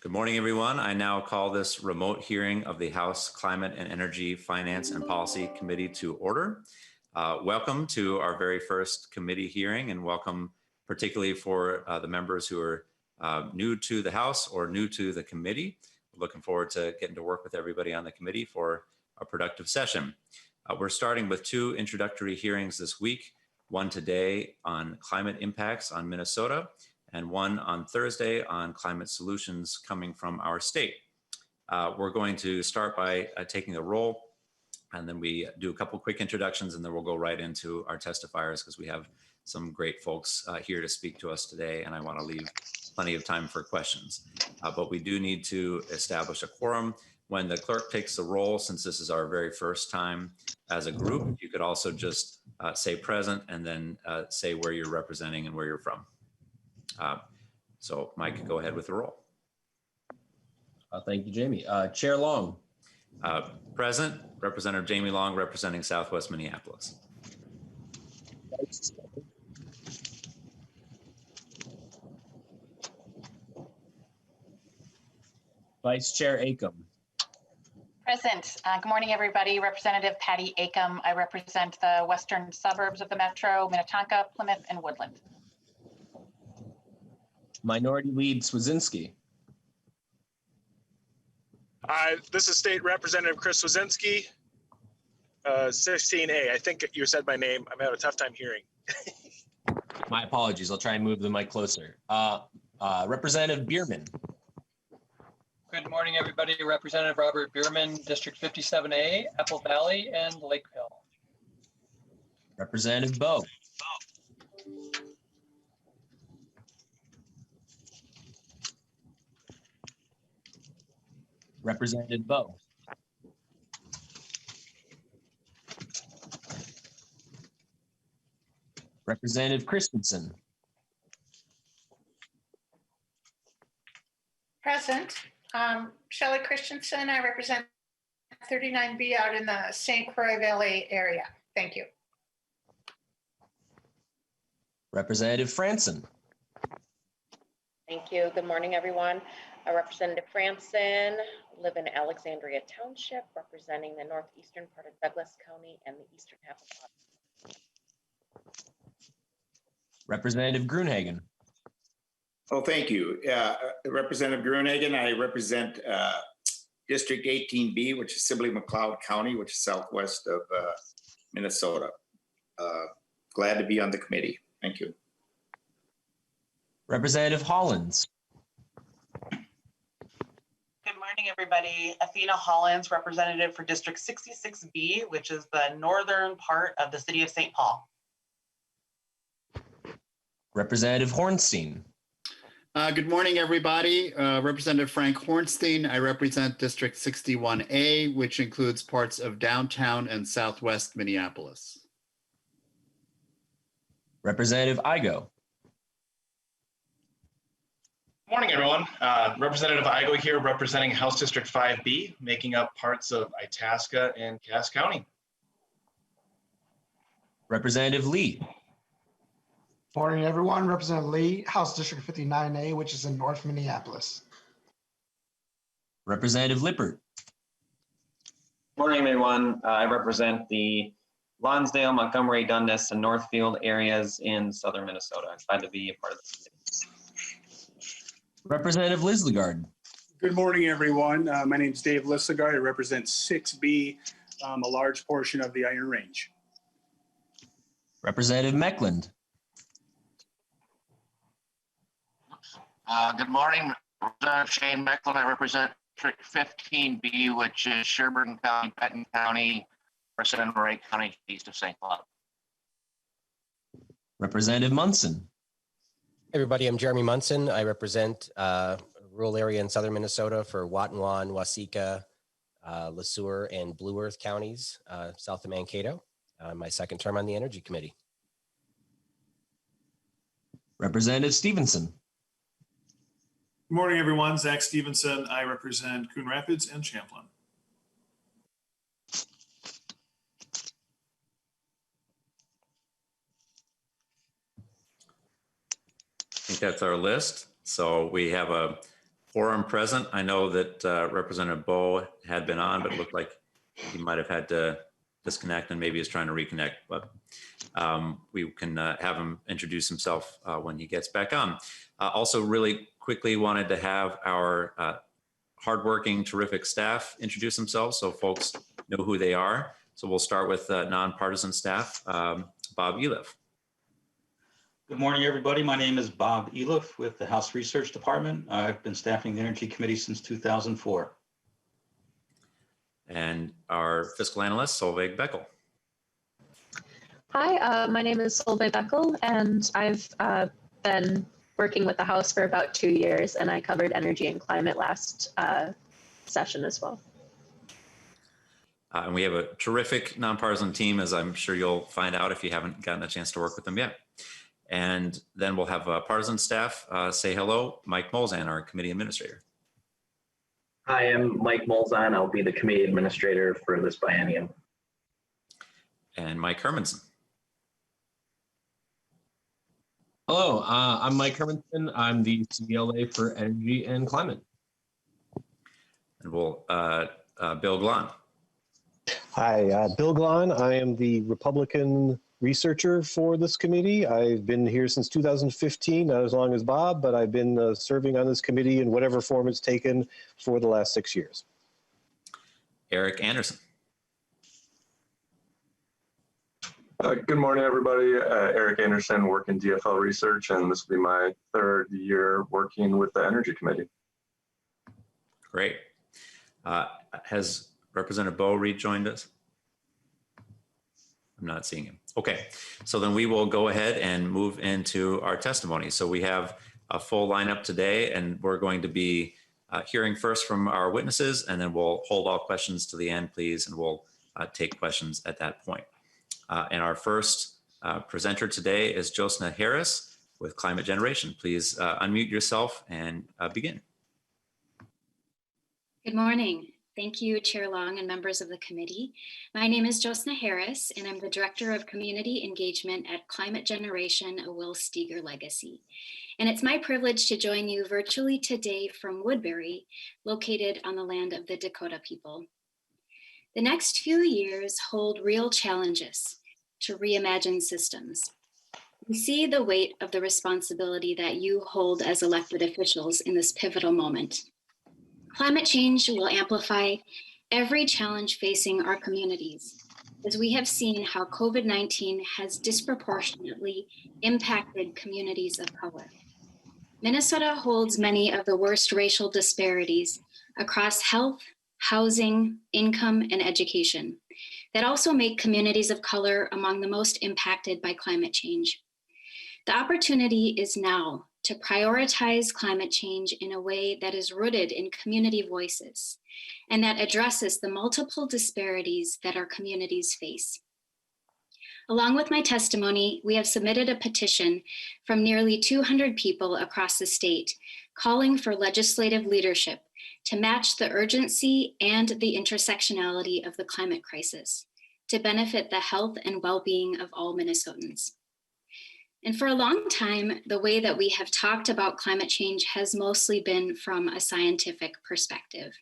Good morning, everyone. I now call this remote hearing of the House Climate and Energy Finance and Policy Committee to order. Welcome to our very first committee hearing, and welcome particularly for the members who are new to the House or new to the committee. Looking forward to getting to work with everybody on the committee for a productive session. We're starting with two introductory hearings this week, one today on climate impacts on Minnesota, and one on Thursday on climate solutions coming from our state. We're going to start by taking the roll, and then we do a couple quick introductions, and then we'll go right into our testifiers because we have some great folks here to speak to us today, and I want to leave plenty of time for questions. But we do need to establish a quorum. When the clerk takes the roll, since this is our very first time as a group, you could also just say present and then say where you're representing and where you're from. So Mike, go ahead with the roll. Thank you, Jamie. Chair Long. Present. Representative Jamie Long, representing Southwest Minneapolis. Vice Chair Acom. Present. Good morning, everybody. Representative Patty Acom. I represent the western suburbs of the metro, Minnetonka, Plymouth, and Woodland. Minority Lead Swazinski. This is State Representative Chris Swazinski, 16A. I think you said my name. I'm having a tough time hearing. My apologies. I'll try and move the mic closer. Representative Bierman. Good morning, everybody. Representative Robert Bierman, District 57A, Apple Valley, and Lakeville. Representative Bowe. Representative Bowe. Representative Christensen. Present. Shelley Christensen, I represent 39B out in the St. Croix Valley area. Thank you. Representative Franson. Thank you. Good morning, everyone. Representative Franson, live in Alexandria Township, representing the northeastern part of Douglas County and the eastern half of Boston. Representative Gruenhagen. Oh, thank you. Representative Gruenhagen, I represent District 18B, which is Sibley McLeod County, which is southwest of Minnesota. Glad to be on the committee. Thank you. Representative Hollins. Good morning, everybody. Athena Hollins, representative for District 66B, which is the northern part of the city of St. Paul. Representative Hornstein. Good morning, everybody. Representative Frank Hornstein. I represent District 61A, which includes parts of downtown and southwest Minneapolis. Representative Igo. Morning, everyone. Representative Igo here, representing House District 5B, making up parts of Itasca and Cass County. Representative Lee. Morning, everyone. Representative Lee, House District 59A, which is in North Minneapolis. Representative Lippert. Morning, everyone. I represent the Lonsdale, Montgomery, Dundas, and Northfield areas in southern Minnesota. I'm glad to be a part of this committee. Representative Lislegard. Good morning, everyone. My name is Dave Lislegard. I represent 6B, a large portion of the Iron Range. Representative Meckland. Good morning, Representative Shane Meckland. I represent District 15B, which is Sherburne County, Benton County, Merced Moray County, east of St. Cloud. Representative Munson. Everybody, I'm Jeremy Munson. I represent a rural area in southern Minnesota for Watonwan, Waseca, Le Sueur, and Blue Earth counties, south of Mankato. My second term on the Energy Committee. Representative Stevenson. Good morning, everyone. Zach Stevenson. I represent Coon Rapids and Champlin. I think that's our list. So we have a Quorum present. I know that Representative Bowe had been on, but it looked like he might have had to disconnect and maybe is trying to reconnect, but we can have him introduce himself when he gets back on. Also really quickly wanted to have our hardworking, terrific staff introduce themselves so folks know who they are. So we'll start with nonpartisan staff. Bob Eliff. Good morning, everybody. My name is Bob Eliff with the House Research Department. I've been staffing the Energy Committee since 2004. And our fiscal analyst, Solveig Beckel. Hi, my name is Solveig Beckel, and I've been working with the House for about 2 years, and I covered energy and climate last session as well. And we have a terrific nonpartisan team, as I'm sure you'll find out if you haven't gotten a chance to work with them yet. And then we'll have partisan staff say hello. Mike Molzan, our committee administrator. Hi, I'm Mike Molzan. I'll be the committee administrator for this biennium. And Mike Hermanson. Hello, I'm Mike Hermanson. I'm the CLA for Energy and Climate. And we'll, Bill Glahn. Hi, Bill Glahn. I am the Republican researcher for this committee. I've been here since 2015, not as long as Bob, but I've been serving on this committee in whatever form it's taken for the last 6 years. Eric Anderson. Good morning, everybody. Eric Anderson, work in DFL research, and this will be my 3rd year working with the Energy Committee. Great. Has Representative Bowe rejoined us? I'm not seeing him. Okay, so then we will go ahead and move into our testimony. So we have a full lineup today, and we're going to be hearing first from our witnesses, and then we'll hold all questions to the end, please, and we'll take questions at that point. And our first presenter today is Josna Harris with Climate Generation. Please unmute yourself and begin. Good morning. Thank you, Chair Long and members of the committee. My name is Josna Harris, and I'm the Director of Community Engagement at Climate Generation, a Will Steger legacy. And it's my privilege to join you virtually today from Woodbury, located on the land of the Dakota people. The next few years hold real challenges to reimagine systems. We see the weight of the responsibility that you hold as elected officials in this pivotal moment. Climate change will amplify every challenge facing our communities, as we have seen how COVID-19 has disproportionately impacted communities of color. Minnesota holds many of the worst racial disparities across health, housing, income, and education that also make communities of color among the most impacted by climate change. The opportunity is now to prioritize climate change in a way that is rooted in community voices and that addresses the multiple disparities that our communities face. Along with my testimony, we have submitted a petition from nearly 200 people across the state calling for legislative leadership to match the urgency and the intersectionality of the climate crisis to benefit the health and well-being of all Minnesotans. And for a long time, the way that we have talked about climate change has mostly been from a scientific perspective.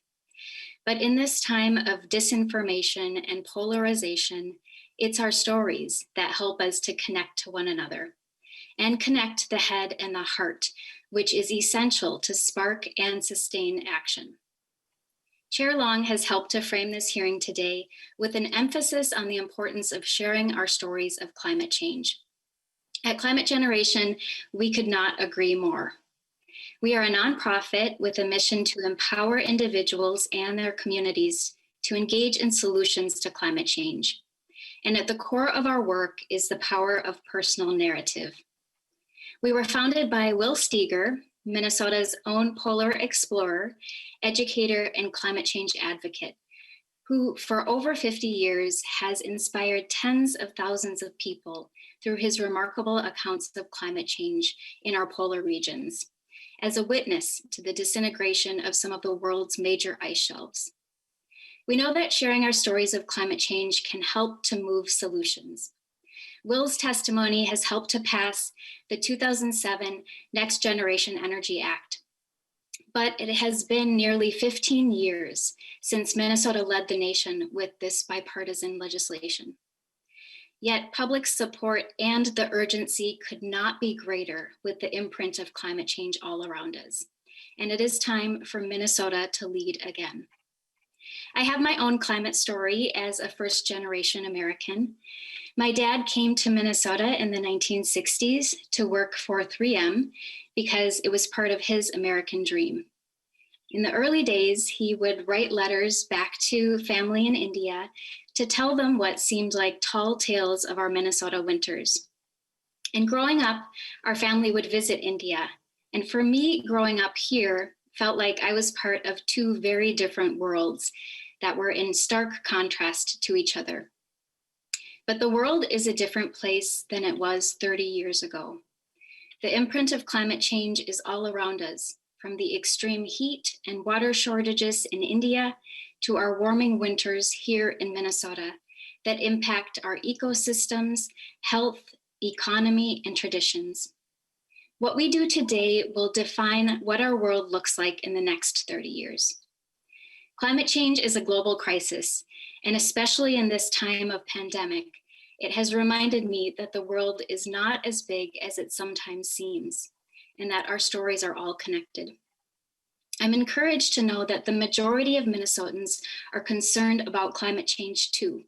But in this time of disinformation and polarization, it's our stories that help us to connect to one another and connect the head and the heart, which is essential to spark and sustain action. Chair Long has helped to frame this hearing today with an emphasis on the importance of sharing our stories of climate change. At Climate Generation, we could not agree more. We are a nonprofit with a mission to empower individuals and their communities to engage in solutions to climate change. And at the core of our work is the power of personal narrative. We were founded by Will Steger, Minnesota's own polar explorer, educator, and climate change advocate, who for over 50 years has inspired tens of thousands of people through his remarkable accounts of climate change in our polar regions, as a witness to the disintegration of some of the world's major ice shelves. We know that sharing our stories of climate change can help to move solutions. Will's testimony has helped to pass the 2007 Next Generation Energy Act. but it has been nearly 15 years since Minnesota led the nation with this bipartisan legislation. Yet public support and the urgency could not be greater with the imprint of climate change all around us. And it is time for Minnesota to lead again. I have my own climate story as a first-generation American. My dad came to Minnesota in the 1960s to work for 3M because it was part of his American dream. In the early days, he would write letters back to family in India to tell them what seemed like tall tales of our Minnesota winters. And growing up, our family would visit India. And for me, growing up here felt like I was part of two very different worlds that were in stark contrast to each other. But the world is a different place than it was 30 years ago. The imprint of climate change is all around us, from the extreme heat and water shortages in India to our warming winters here in Minnesota that impact our ecosystems, health, economy, and traditions. What we do today will define what our world looks like in the next 30 years. Climate change is a global crisis, and especially in this time of pandemic, it has reminded me that the world is not as big as it sometimes seems, and that our stories are all connected. I'm encouraged to know that the majority of Minnesotans are concerned about climate change too,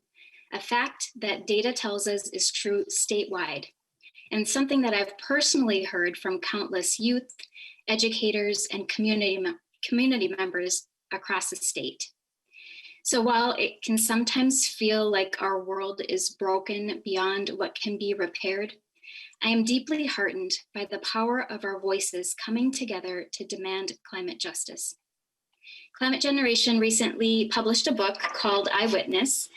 a fact that data tells us is true statewide, and something that I've personally heard from countless youth, educators, and community members across the state. So while it can sometimes feel like our world is broken beyond what can be repaired, I am deeply heartened by the power of our voices coming together to demand climate justice. Climate Generation recently published a book called Eyewitness,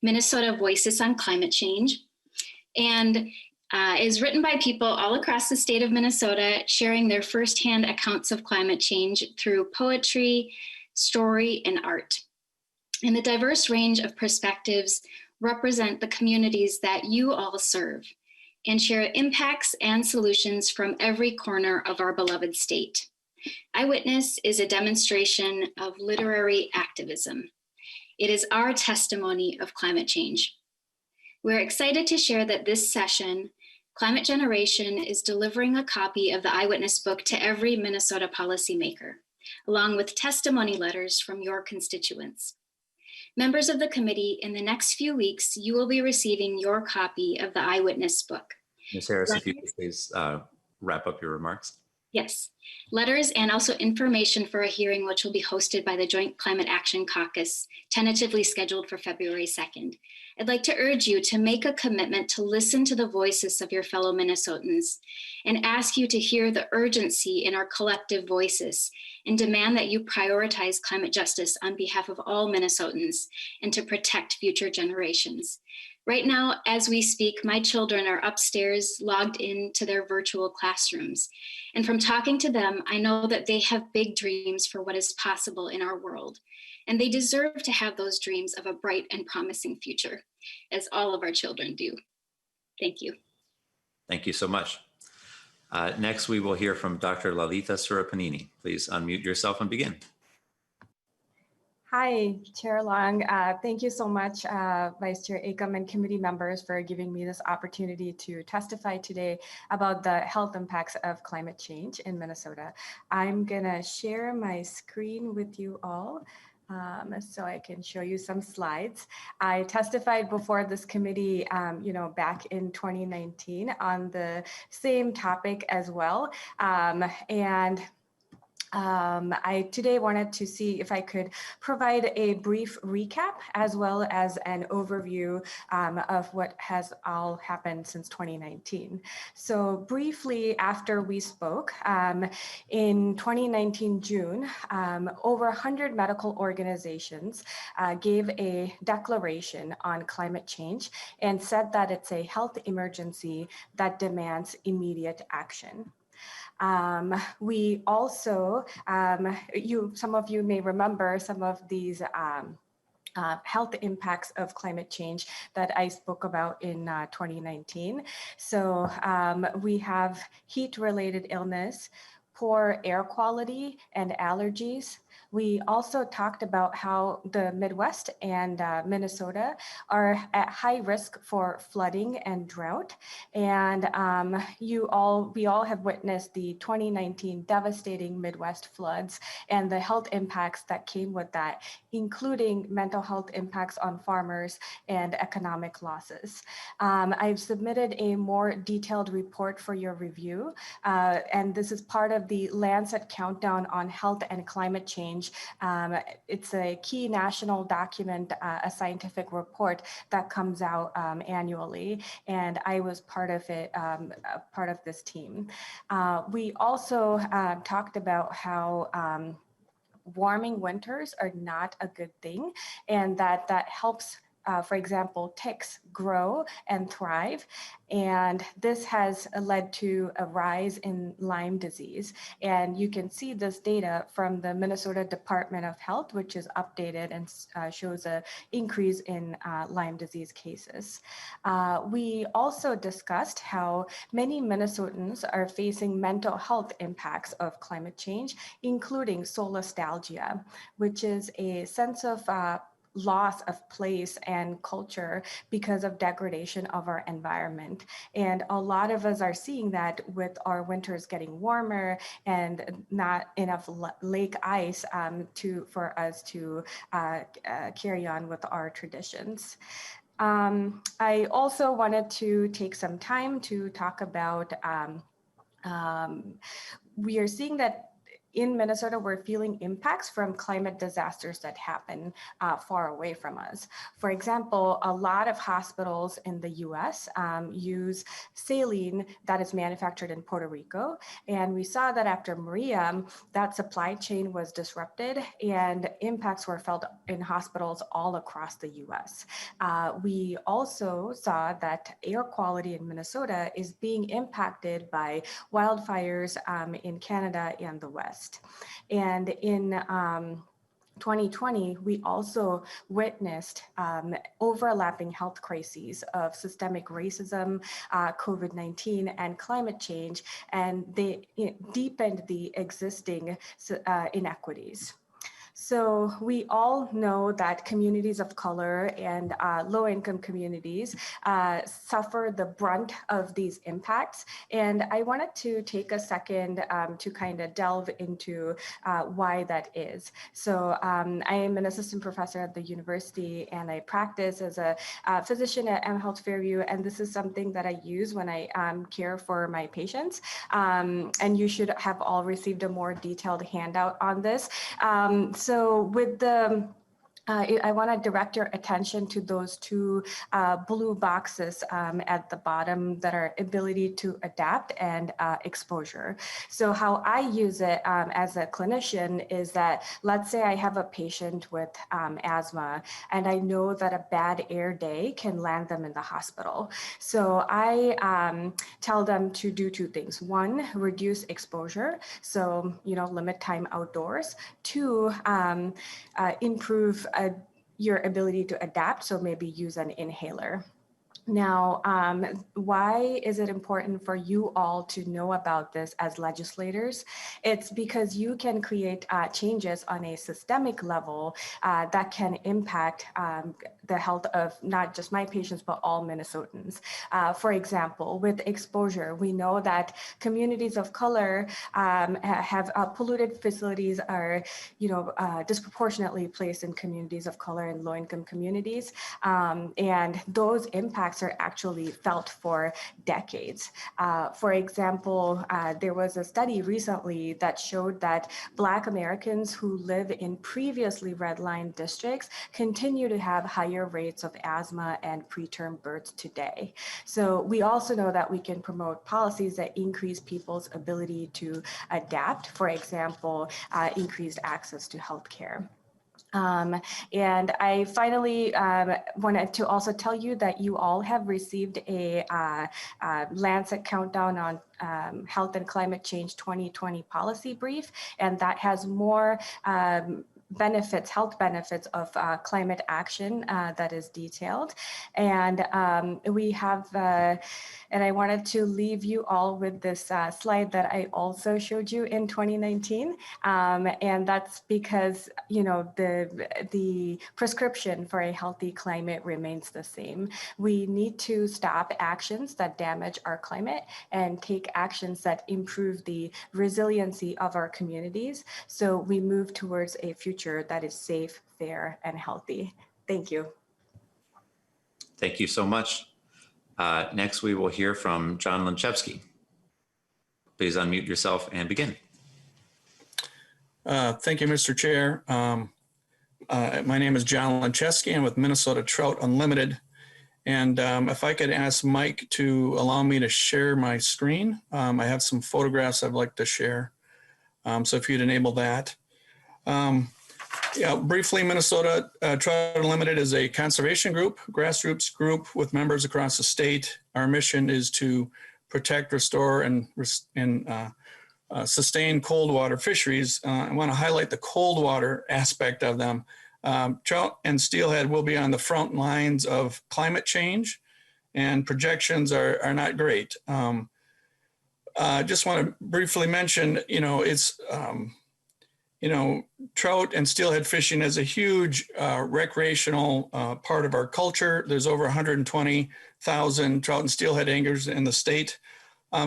Minnesota Voices on Climate Change, and is written by people all across the state of Minnesota sharing their firsthand accounts of climate change through poetry, story, and art. And the diverse range of perspectives represent the communities that you all serve and share impacts and solutions from every corner of our beloved state. Eyewitness is a demonstration of literary activism. It is our testimony of climate change. We're excited to share that this session, Climate Generation is delivering a copy of the Eyewitness book to every Minnesota policymaker, along with testimony letters from your constituents. Members of the committee, in the next few weeks, you will be receiving your copy of the Eyewitness book. Ms. Harris, if you could please wrap up your remarks. Yes, letters and also information for a hearing which will be hosted by the Joint Climate Action Caucus, tentatively scheduled for February 2nd. I'd like to urge you to make a commitment to listen to the voices of your fellow Minnesotans and ask you to hear the urgency in our collective voices and demand that you prioritize climate justice on behalf of all Minnesotans and to protect future generations. Right now, as we speak, my children are upstairs logged into their virtual classrooms. And from talking to them, I know that they have big dreams for what is possible in our world. And they deserve to have those dreams of a bright and promising future, as all of our children do. Thank you. Thank you so much. Next, we will hear from Dr. Lalita Surapanini. Please unmute yourself and begin. Hi, Chair Long. Thank you so much, Vice Chair Acom and committee members for giving me this opportunity to testify today about the health impacts of climate change in Minnesota. I'm gonna share my screen with you all so I can show you some slides. I testified before this committee, back in 2019 on the same topic as well. I today wanted to see if I could provide a brief recap as well as an overview of what has all happened since 2019. So briefly after we spoke, in 2019 June, over 100 medical organizations gave a declaration on climate change and said that it's a health emergency that demands immediate action. We also, some of you may remember some of these health impacts of climate change that I spoke about in 2019. So we have heat-related illness, poor air quality and allergies. We also talked about how the Midwest and Minnesota are at high risk for flooding and drought. And we all have witnessed the 2019 devastating Midwest floods and the health impacts that came with that, including mental health impacts on farmers and economic losses. I've submitted a more detailed report for your review, and this is part of the Lancet Countdown on Health and Climate Change. It's a key national document, a scientific report that comes out annually, and I was part of it, part of this team. We also talked about how warming winters are not a good thing, and that helps, for example, ticks grow and thrive. And this has led to a rise in Lyme disease. And you can see this data from the Minnesota Department of Health, which is updated and shows an increase in Lyme disease cases. We also discussed how many Minnesotans are facing mental health impacts of climate change, including solastalgia, which is a sense of loss of place and culture because of degradation of our environment. And a lot of us are seeing that with our winters getting warmer and not enough lake ice for us to carry on with our traditions. I also wanted to take some time to talk about, we are seeing that in Minnesota, we're feeling impacts from climate disasters that happen far away from us. For example, a lot of hospitals in the US use saline that is manufactured in Puerto Rico. And we saw that after Maria, that supply chain was disrupted and impacts were felt in hospitals all across the US. We also saw that air quality in Minnesota is being impacted by wildfires in Canada and the West. And in 2020, we also witnessed overlapping health crises of systemic racism, COVID-19, and climate change, and they deepened the existing inequities. So we all know that communities of color and low-income communities suffer the brunt of these impacts. And I wanted to take a second to kind of delve into why that is. So I am an assistant professor at the university, and I practice as a physician at mHealth Fairview. And this is something that I use when I care for my patients. And you should have all received a more detailed handout on this. So with the I want to direct your attention to those two blue boxes at the bottom that are ability to adapt and exposure. So how I use it as a clinician is that, let's say I have a patient with asthma, and I know that a bad air day can land them in the hospital. So I tell them to do two things. One, reduce exposure. So, limit time outdoors. Two, improve your ability to adapt, so maybe use an inhaler. Now, why is it important for you all to know about this as legislators? It's because you can create changes on a systemic level that can impact the health of not just my patients, but all Minnesotans. For example, with exposure, we know that communities of color have polluted facilities are, disproportionately placed in communities of color and low-income communities. And those impacts are actually felt for decades. For example, there was a study recently that showed that Black Americans who live in previously red-line districts continue to have higher rates of asthma and preterm births today. So we also know that we can promote policies that increase people's ability to adapt, for example, increased access to healthcare. And I finally wanted to also tell you that you all have received a Lancet Countdown on Health and Climate Change 2020 policy brief, and that has more benefits, health benefits of climate action that is detailed. And we have, and I wanted to leave you all with this slide that I also showed you in 2019. And that's because, you know, the prescription for a healthy climate remains the same. We need to stop actions that damage our climate and take actions that improve the resiliency of our communities, so we move towards a future that is safe, fair, and healthy. Thank you. Thank you so much. Next, we will hear from John Linchevsky. Please unmute yourself and begin. Thank you, Mr. Chair. My name is John Linchevsky. I'm with Minnesota Trout Unlimited. And if I could ask Mike to allow me to share my screen. I have some photographs I'd like to share. So if you'd enable that. Yeah, briefly, Minnesota Trout Unlimited is a conservation group, grassroots group with members across the state. Our mission is to protect, restore, and sustain cold water fisheries. I want to highlight the cold water aspect of them. Trout and steelhead will be on the front lines of climate change, and projections are not great. Just want to briefly mention, trout and steelhead fishing is a huge recreational part of our culture. There's over 120,000 trout and steelhead anglers in the state.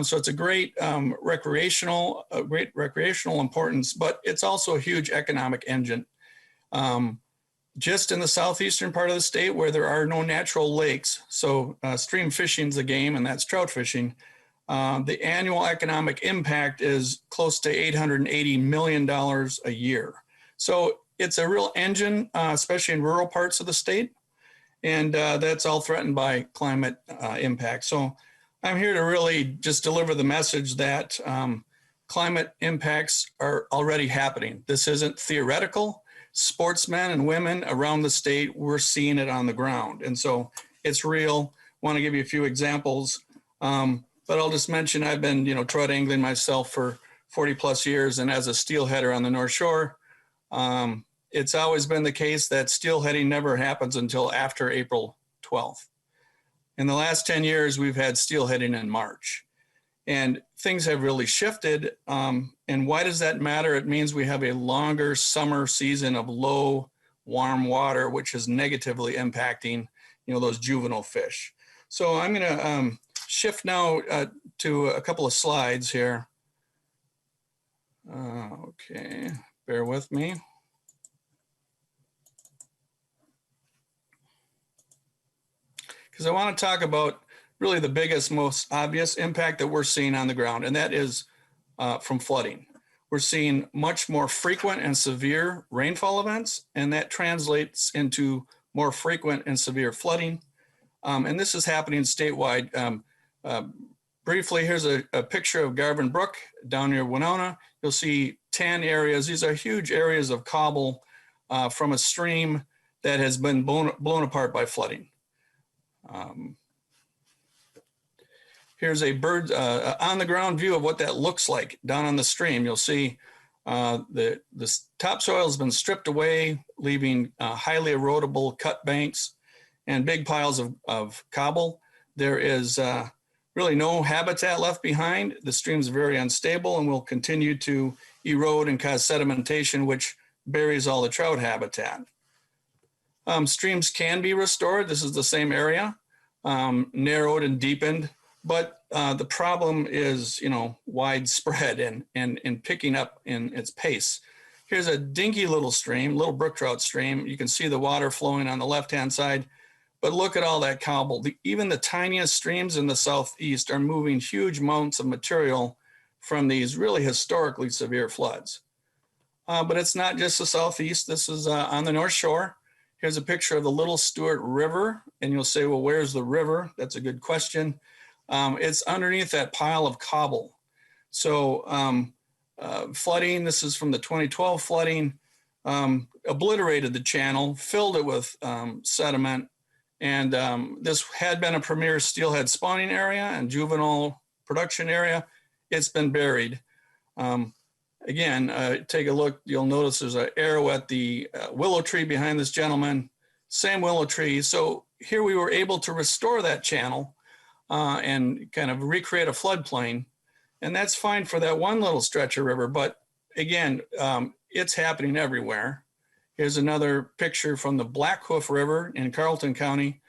So it's a great recreational importance, but it's also a huge economic engine. Just in the southeastern part of the state where there are no natural lakes, so stream fishing is a game, and that's trout fishing. The annual economic impact is close to $880 million a year. So it's a real engine, especially in rural parts of the state, and that's all threatened by climate impact. So I'm here to really just deliver the message that climate impacts are already happening. This isn't theoretical. Sportsmen and women around the state, we're seeing it on the ground. And so it's real. I want to give you a few examples. But I'll just mention I've been, trout angling myself for 40 plus years, and as a steelheader on the North Shore, it's always been the case that steelheading never happens until after April 12th. In the last 10 years, we've had steelheading in March, and things have really shifted. And why does that matter? It means we have a longer summer season of low, warm water, which is negatively impacting, those juvenile fish. So I'm going to shift now to a couple of slides here. Okay, bear with me. Because I want to talk about really the biggest, most obvious impact that we're seeing on the ground, and that is from flooding. We're seeing much more frequent and severe rainfall events, and that translates into more frequent and severe flooding. And this is happening statewide. Briefly, here's a picture of Garvin Brook down near Winona. You'll see 10 areas. These are huge areas of cobble from a stream that has been blown apart by flooding. Here's a bird on the ground view of what that looks like down on the stream. You'll see the topsoil has been stripped away, leaving highly erodible cut banks and big piles of cobble. There is really no habitat left behind. The stream's very unstable and will continue to erode and cause sedimentation, which buries all the trout habitat. Streams can be restored. This is the same area, narrowed and deepened, but the problem is, widespread and picking up in its pace. Here's a dinky little stream, little brook trout stream. You can see the water flowing on the left-hand side, but look at all that cobble. Even the tiniest streams in the southeast are moving huge amounts of material from these really historically severe floods. But it's not just the southeast. This is on the North Shore. Here's a picture of the Little Stewart River, and you'll say, well, where's the river? That's a good question. It's underneath that pile of cobble. So flooding, this is from the 2012 flooding, obliterated the channel, filled it with sediment, and this had been a premier steelhead spawning area and juvenile production area. It's been buried. again, take a look. You'll notice there's an arrow at the willow tree behind this gentleman, same willow tree. So here we were able to restore that channel and kind of recreate a floodplain. And that's fine for that one little stretch of river. But again, it's happening everywhere. Here's another picture from the Black Hoof River in Carleton County,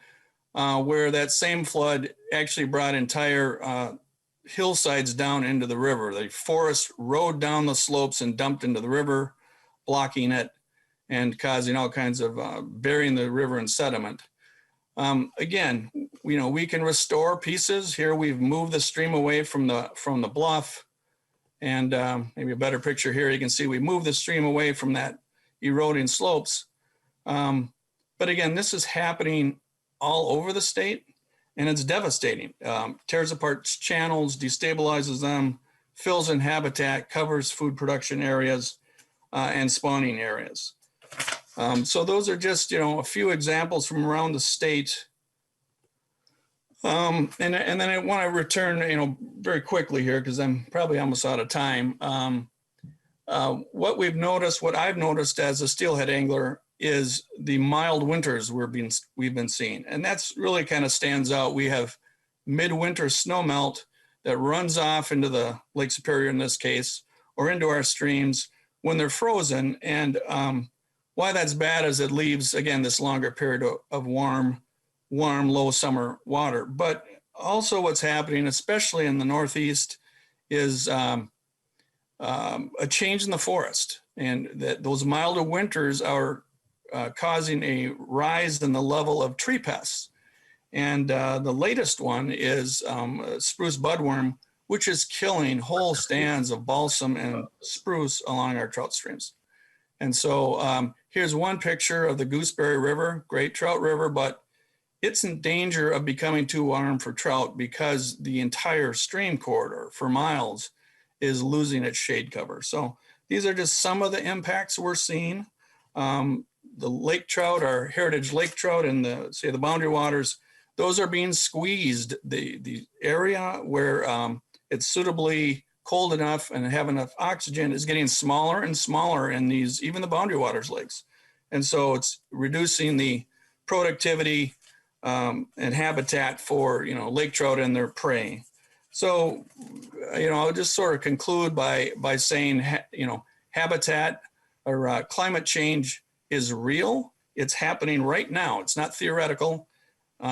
where that same flood actually brought entire hillsides down into the river. The forest rode down the slopes and dumped into the river, blocking it and causing all kinds of burying the river in sediment. Again, we can restore pieces. Here we've moved the stream away from the bluff, and maybe a better picture here. You can see we moved the stream away from that eroding slopes. But again, this is happening all over the state, and it's devastating. Tears apart channels, destabilizes them, fills in habitat, covers food production areas and spawning areas. So those are just, a few examples from around the state. And then I want to return, very quickly here, because I'm probably almost out of time. What I've noticed as a steelhead angler is the mild winters we've been seeing. And that's really kind of stands out. We have midwinter snowmelt that runs off into the Lake Superior in this case, or into our streams when they're frozen. And why that's bad is it leaves, again, this longer period of warm, low summer water. But also what's happening, especially in the Northeast, is a change in the forest. And that those milder winters are causing a rise in the level of tree pests. And the latest one is spruce budworm, which is killing whole stands of balsam and spruce along our trout streams. And so here's one picture of the Gooseberry River, great trout river, but it's in danger of becoming too warm for trout because the entire stream corridor for miles is losing its shade cover. So these are just some of the impacts we're seeing. The lake trout, our heritage lake trout in the boundary waters, those are being squeezed. The area where it's suitably cold enough and have enough oxygen is getting smaller and smaller in these, even the boundary waters lakes. And so it's reducing the productivity and habitat for, lake trout and their prey. So, I'll just sort of conclude by saying, habitat or climate change is real. It's happening right now. It's not theoretical.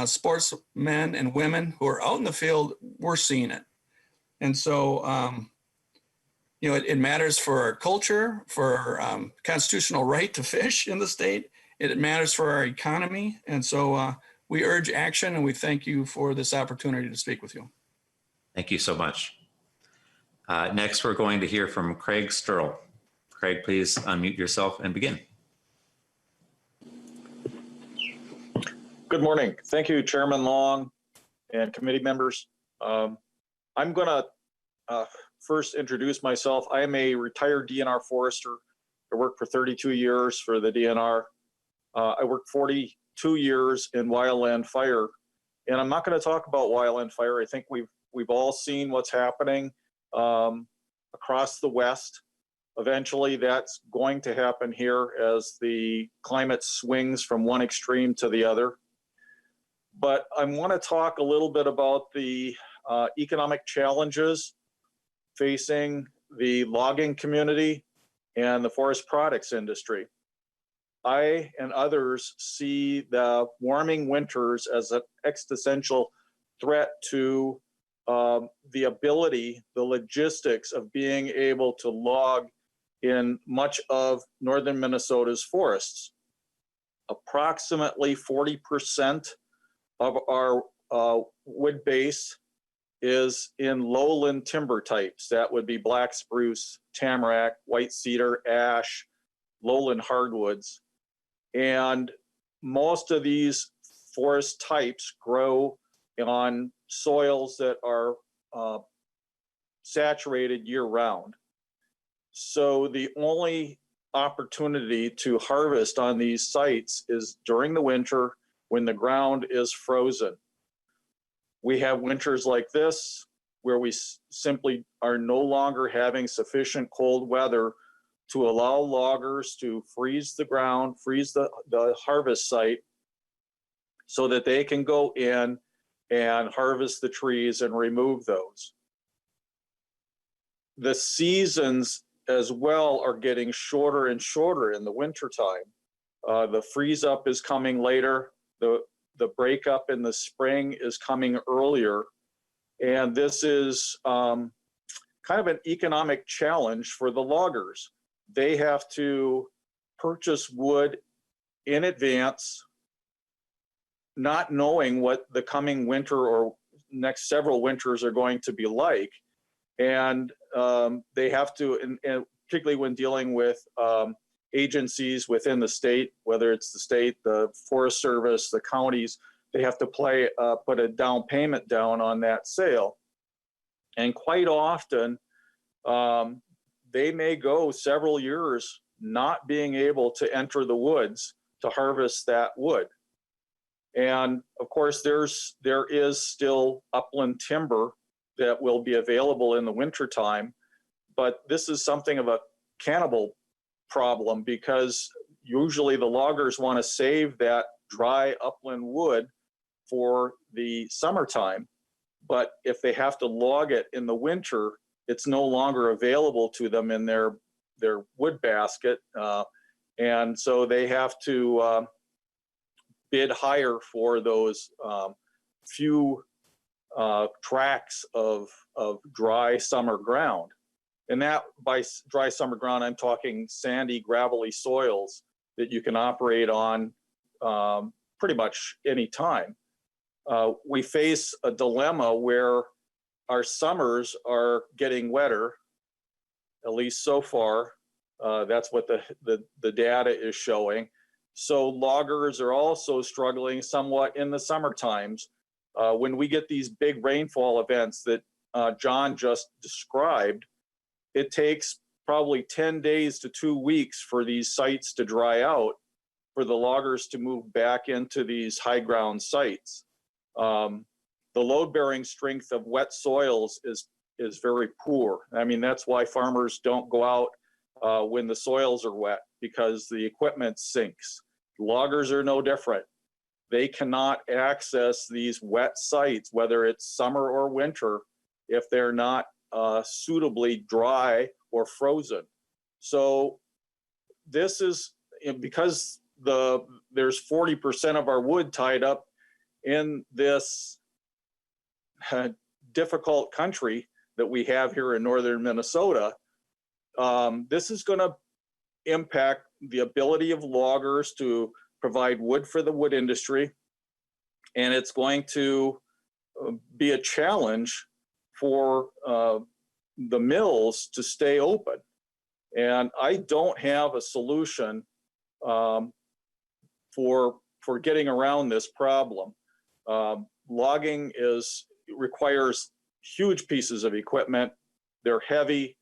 Sportsmen and women who are out in the field, we're seeing it. And so, it matters for our culture, for our constitutional right to fish in the state. It matters for our economy. And so we urge action, and we thank you for this opportunity to speak with you. Thank you so much. Next, we're going to hear from Craig Sturl. Craig, please unmute yourself and begin. Good morning. Thank you, Chairman Long and committee members. I'm going to first introduce myself. I am a retired DNR forester. I worked for 32 years for the DNR. I worked 42 years in wildland fire, and I'm not going to talk about wildland fire. I think we've all seen what's happening across the West. Eventually, that's going to happen here as the climate swings from one extreme to the other. But I want to talk a little bit about the economic challenges facing the logging community and the forest products industry. I and others see the warming winters as an existential threat to the ability, the logistics of being able to log in much of northern Minnesota's forests. Approximately 40% of our wood base is in lowland timber types. That would be black spruce, tamarack, white cedar, ash, lowland hardwoods. And most of these forest types grow on soils that are saturated year round. So the only opportunity to harvest on these sites is during the winter when the ground is frozen. We have winters like this. where we simply are no longer having sufficient cold weather to allow loggers to freeze the ground, freeze the harvest site, so that they can go in and harvest the trees and remove those. The seasons as well are getting shorter and shorter in the wintertime. The freeze up is coming later. The breakup in the spring is coming earlier. And this is kind of an economic challenge for the loggers. They have to purchase wood in advance, not knowing what the coming winter or next several winters are going to be like. And they have to, and particularly when dealing with agencies within the state, whether it's the state, the Forest Service, the counties, they have to put a down payment down on that sale. And quite often, they may go several years not being able to enter the woods to harvest that wood. And of course, there is still upland timber that will be available in the wintertime, but this is something of a cannibal problem, because usually the loggers want to save that dry upland wood for the summertime. But if they have to log it in the winter, it's no longer available to them in their wood basket. And so they have to bid higher for those few tracts of dry summer ground. And that, by dry summer ground, I'm talking sandy, gravelly soils that you can operate on pretty much any time. We face a dilemma where our summers are getting wetter, at least so far. That's what the data is showing. So loggers are also struggling somewhat in the summer times. When we get these big rainfall events that John just described, it takes probably 10 days to 2 weeks for these sites to dry out, for the loggers to move back into these high ground sites. The load-bearing strength of wet soils is very poor. I mean, that's why farmers don't go out when the soils are wet, because the equipment sinks. Loggers are no different. They cannot access these wet sites, whether it's summer or winter, if they're not suitably dry or frozen. So this is, because there's 40% of our wood tied up in this difficult country that we have here in northern Minnesota, this is going to impact the ability of loggers to provide wood for the wood industry, and it's going to be a challenge for the mills to stay open. And I don't have a solution for getting around this problem. Logging requires huge pieces of equipment. They're heavy,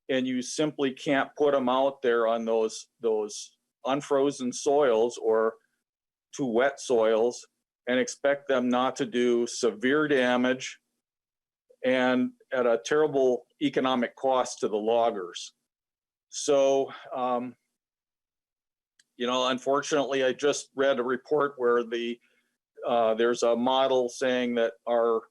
and you simply can't put them out there on those unfrozen soils or too wet soils and expect them not to do severe damage and at a terrible economic cost to the loggers. So, unfortunately, I just read a report where there's a model saying that our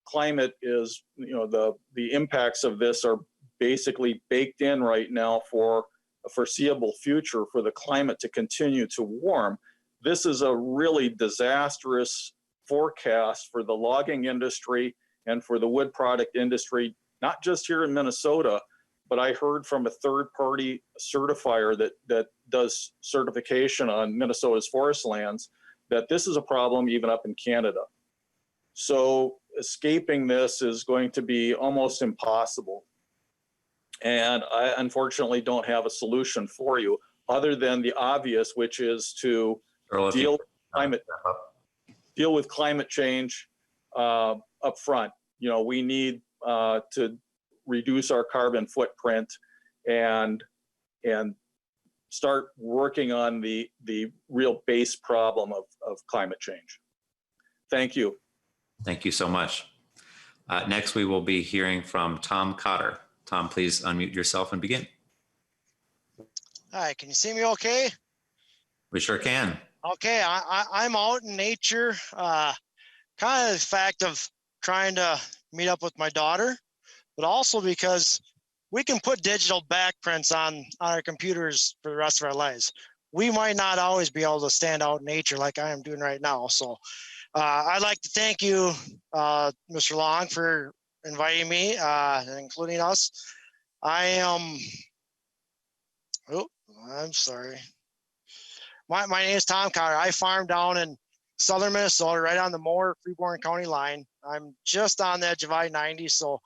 climate is, the impacts of this are basically baked in right now for a foreseeable future for the climate to continue to warm. This is a really disastrous forecast for the logging industry and for the wood product industry, not just here in Minnesota, but I heard from a third-party certifier that does certification on Minnesota's forest lands that this is a problem even up in Canada. So escaping this is going to be almost impossible. And I unfortunately don't have a solution for you other than the obvious, which is to deal with climate change up front. We need to reduce our carbon footprint and start working on the real base problem of climate change. Thank you. Thank you so much. Next, we will be hearing from Tom Cotter. Tom, please unmute yourself and begin. Hi, can you see me okay? We sure can. Okay, I'm out in nature, kind of the fact of trying to meet up with my daughter, but also because we can put digital backprints on our computers for the rest of our lives. We might not always be able to stand out in nature like I am doing right now. So I'd like to thank you, Mr. Long, for inviting me and including us. I'm sorry. My name is Tom Cotter. I farm down in southern Minnesota, right on the Moore-Freeborn County line. I'm just on the edge of I-90, so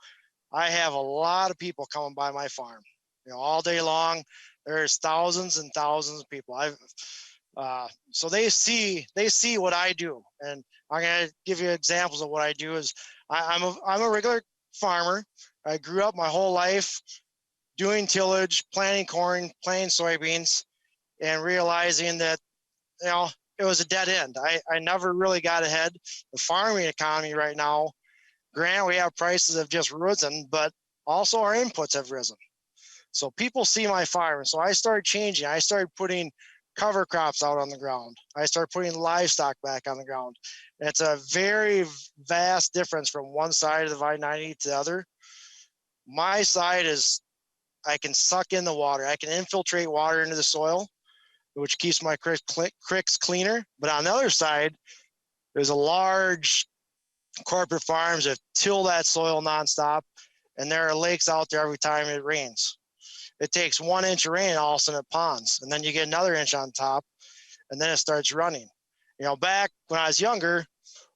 I have a lot of people coming by my farm. You know, all day long, there's thousands and thousands of people. So they see what I do, and I'm gonna give you examples of what I do. Is I'm a regular farmer. I grew up my whole life doing tillage, planting corn, planting soybeans, and realizing that, you know, it was a dead end. I never really got ahead. The farming economy right now, granted, we have prices have just risen, but also our inputs have risen. So people see my farm. So I started changing. I started putting cover crops out on the ground. I started putting livestock back on the ground. And it's a very vast difference from one side of the I-90 to the other. My side is I can suck in the water. I can infiltrate water into the soil, which keeps my cricks cleaner. But on the other side, there's a large corporate farms that till that soil nonstop, and there are lakes out there every time it rains. It takes 1 inch of rain, all of a sudden it ponds, and then you get another inch on top, and then it starts running. You know, back when I was younger,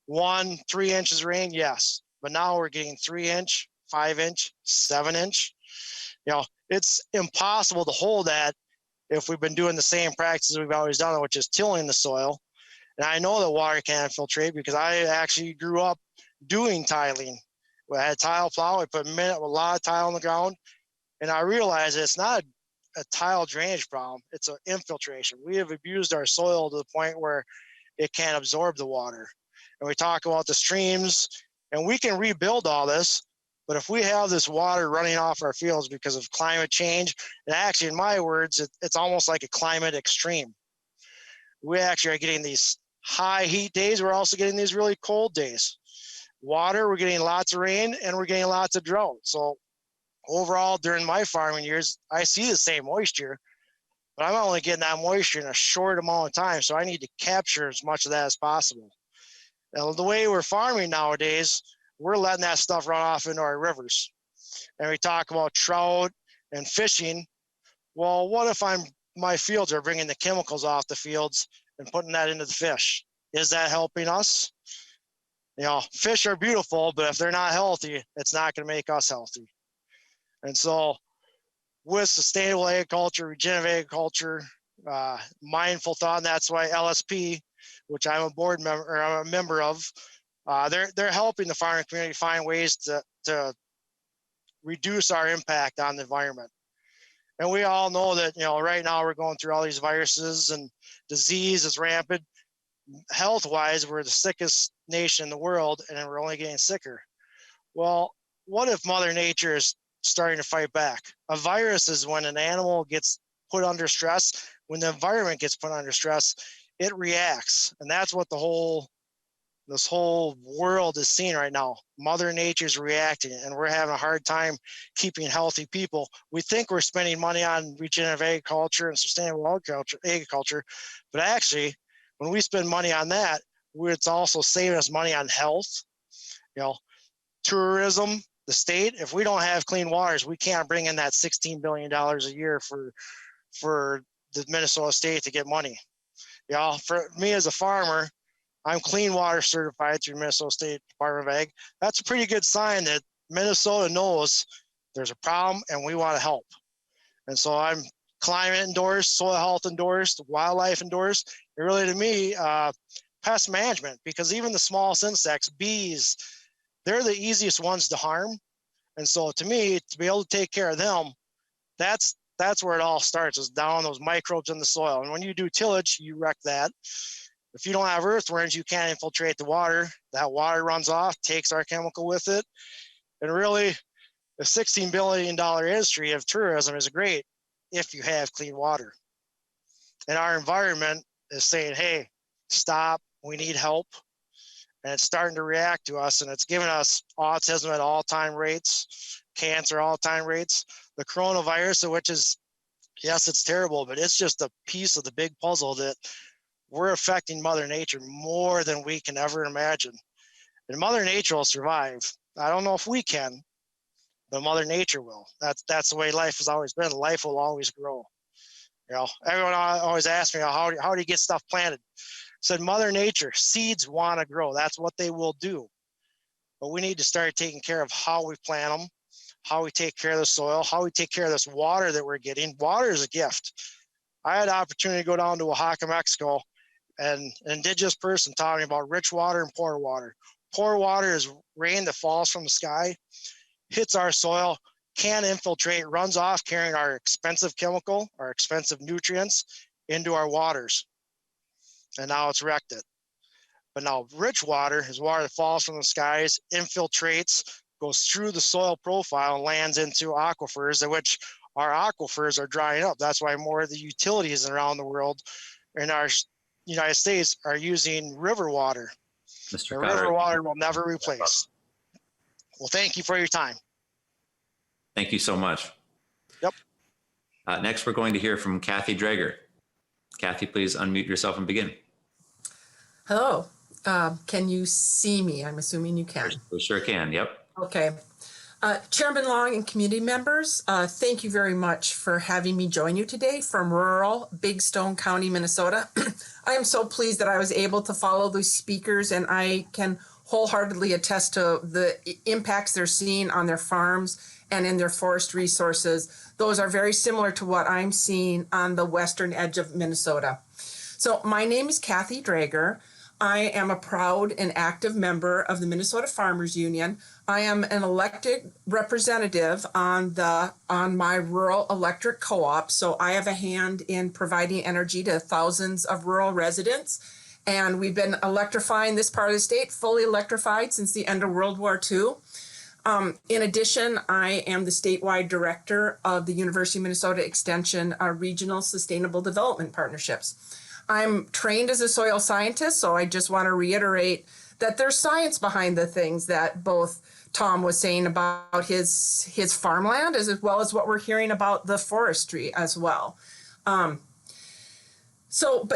3 inches of rain, yes, but now we're getting 3 inch, 5 inch, 7 inch. You know, it's impossible to hold that if we've been doing the same practices we've always done, which is tilling the soil. And I know that water can infiltrate because I actually grew up doing tiling. We had a tile plow, we put a lot of tile on the ground, and I realized it's not a tile drainage problem, it's an infiltration. We have abused our soil to the point where it can't absorb the water. And we talk about the streams, and we can rebuild all this, but if we have this water running off our fields because of climate change, and actually in my words, it's almost like a climate extreme. We actually are getting these high heat days, we're also getting these really cold days. Water, we're getting lots of rain, and we're getting lots of drought. So overall, during my farming years, I see the same moisture, but I'm only getting that moisture in a short amount of time, so I need to capture as much of that as possible. Now, the way we're farming nowadays, we're letting that stuff run off into our rivers. And we talk about trout and fishing. Well, what if my fields are bringing the chemicals off the fields and putting that into the fish? Is that helping us? You know, fish are beautiful, but if they're not healthy, it's not going to make us healthy. And so with sustainable agriculture, regenerative agriculture, mindful thought, and that's why LSP, which I'm a board member, or I'm a member of, they're helping the farming community find ways to reduce our impact on the environment. And we all know that, you know, right now we're going through all these viruses and disease is rampant. Health-wise, we're the sickest nation in the world, and we're only getting sicker. Well, what if Mother Nature is starting to fight back? A virus is when an animal gets put under stress. When the environment gets put under stress, it reacts, and that's what this whole world is seeing right now. Mother Nature's reacting, and we're having a hard time keeping healthy people. We think we're spending money on regenerative agriculture and sustainable agriculture, but actually, when we spend money on that, it's also saving us money on health. You know, tourism, the state. If we don't have clean waters, we can't bring in that $16 billion a year for the Minnesota state to get money. You know, for me as a farmer, I'm clean water certified through Minnesota State Department of Ag. That's a pretty good sign that Minnesota knows there's a problem and we want to help. And so I'm climate endorsed, soil health endorsed, wildlife endorsed, and really to me, pest management, because even the smallest insects, bees, they're the easiest ones to harm. And so to me, to be able to take care of them, that's where it all starts, is down those microbes in the soil. And when you do tillage, you wreck that. If you don't have earthworms, you can't infiltrate the water. That water runs off, takes our chemical with it. And really, the $16 billion industry of tourism is great if you have clean water. And our environment is saying, hey, stop, we need help. And it's starting to react to us, and it's giving us autism at all-time rates, cancer all-time rates, the coronavirus, which is, yes, it's terrible, but it's just a piece of the big puzzle that we're affecting Mother Nature more than we can ever imagine. And Mother Nature will survive. I don't know if we can, but Mother Nature will. That's the way life has always been. Life will always grow. You know, everyone always asks me, how do you get stuff planted? Said Mother Nature, seeds want to grow. That's what they will do. But we need to start taking care of how we plant them, how we take care of the soil, how we take care of this water that we're getting. Water is a gift. I had the opportunity to go down to Oaxaca, Mexico, and an indigenous person talking about rich water and poor water. Poor water is rain that falls from the sky, hits our soil, can infiltrate, runs off, carrying our expensive chemical, our expensive nutrients into our waters. And now it's wrecked it. But now rich water is water that falls from the skies, infiltrates, goes through the soil profile and lands into aquifers, in which our aquifers are drying up. That's why more of the utilities around the world in our United States are using river water. Mr. River water will never replace. Well, thank you for your time. Thank you so much. Yep. Next, we're going to hear from Kathy Drager. Kathy, please unmute yourself and begin. Hello. Can you see me? I'm assuming you can. We sure can. Yep. Okay. Chairman Long and community members, thank you very much for having me join you today from rural Big Stone County, Minnesota. I am so pleased that I was able to follow these speakers, and I can wholeheartedly attest to the impacts they're seeing on their farms and in their forest resources. Those are very similar to what I'm seeing on the western edge of Minnesota. So my name is Kathy Drager. I am a proud and active member of the Minnesota Farmers Union. I am an elected representative on my rural electric co-op, so I have a hand in providing energy to thousands of rural residents. And we've been electrifying this part of the state, fully electrified since the end of World War II. In addition, I am the statewide director of the University of Minnesota Extension Regional Sustainable Development Partnerships. I'm trained as a soil scientist, so I just want to reiterate that there's science behind the things that both Tom was saying about his farmland, as well as what we're hearing about the forestry as well. But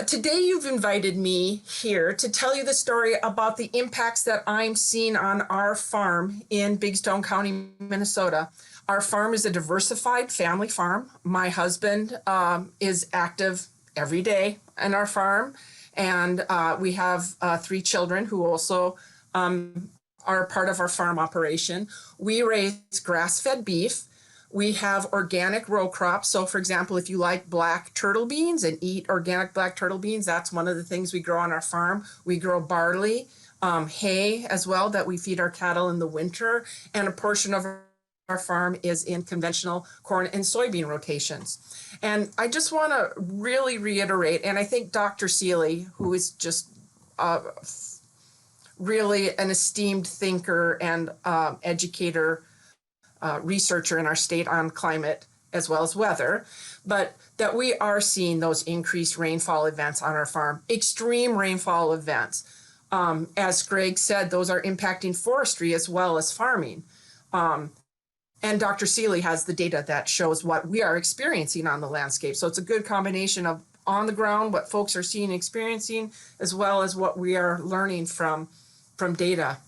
today you've invited me here to tell you the story about the impacts that I'm seeing on our farm in Big Stone County, Minnesota. Our farm is a diversified family farm. My husband is active every day on our farm, and we have 3 children who also are part of our farm operation. We raise grass-fed beef. We have organic row crops. So for example, if you like black turtle beans and eat organic black turtle beans, that's one of the things we grow on our farm. We grow barley, hay as well that we feed our cattle in the winter, and a portion of our farm is in conventional corn and soybean rotations. And I just want to really reiterate, and I think Dr. Seeley, who is just really an esteemed thinker and educator, researcher in our state on climate as well as weather, but that we are seeing those increased rainfall events on our farm, extreme rainfall events. As Greg said, those are impacting forestry as well as farming. And Dr. Seeley has the data that shows what we are experiencing on the landscape. So it's a good combination of on the ground, what folks are seeing and experiencing, as well as what we are learning from data.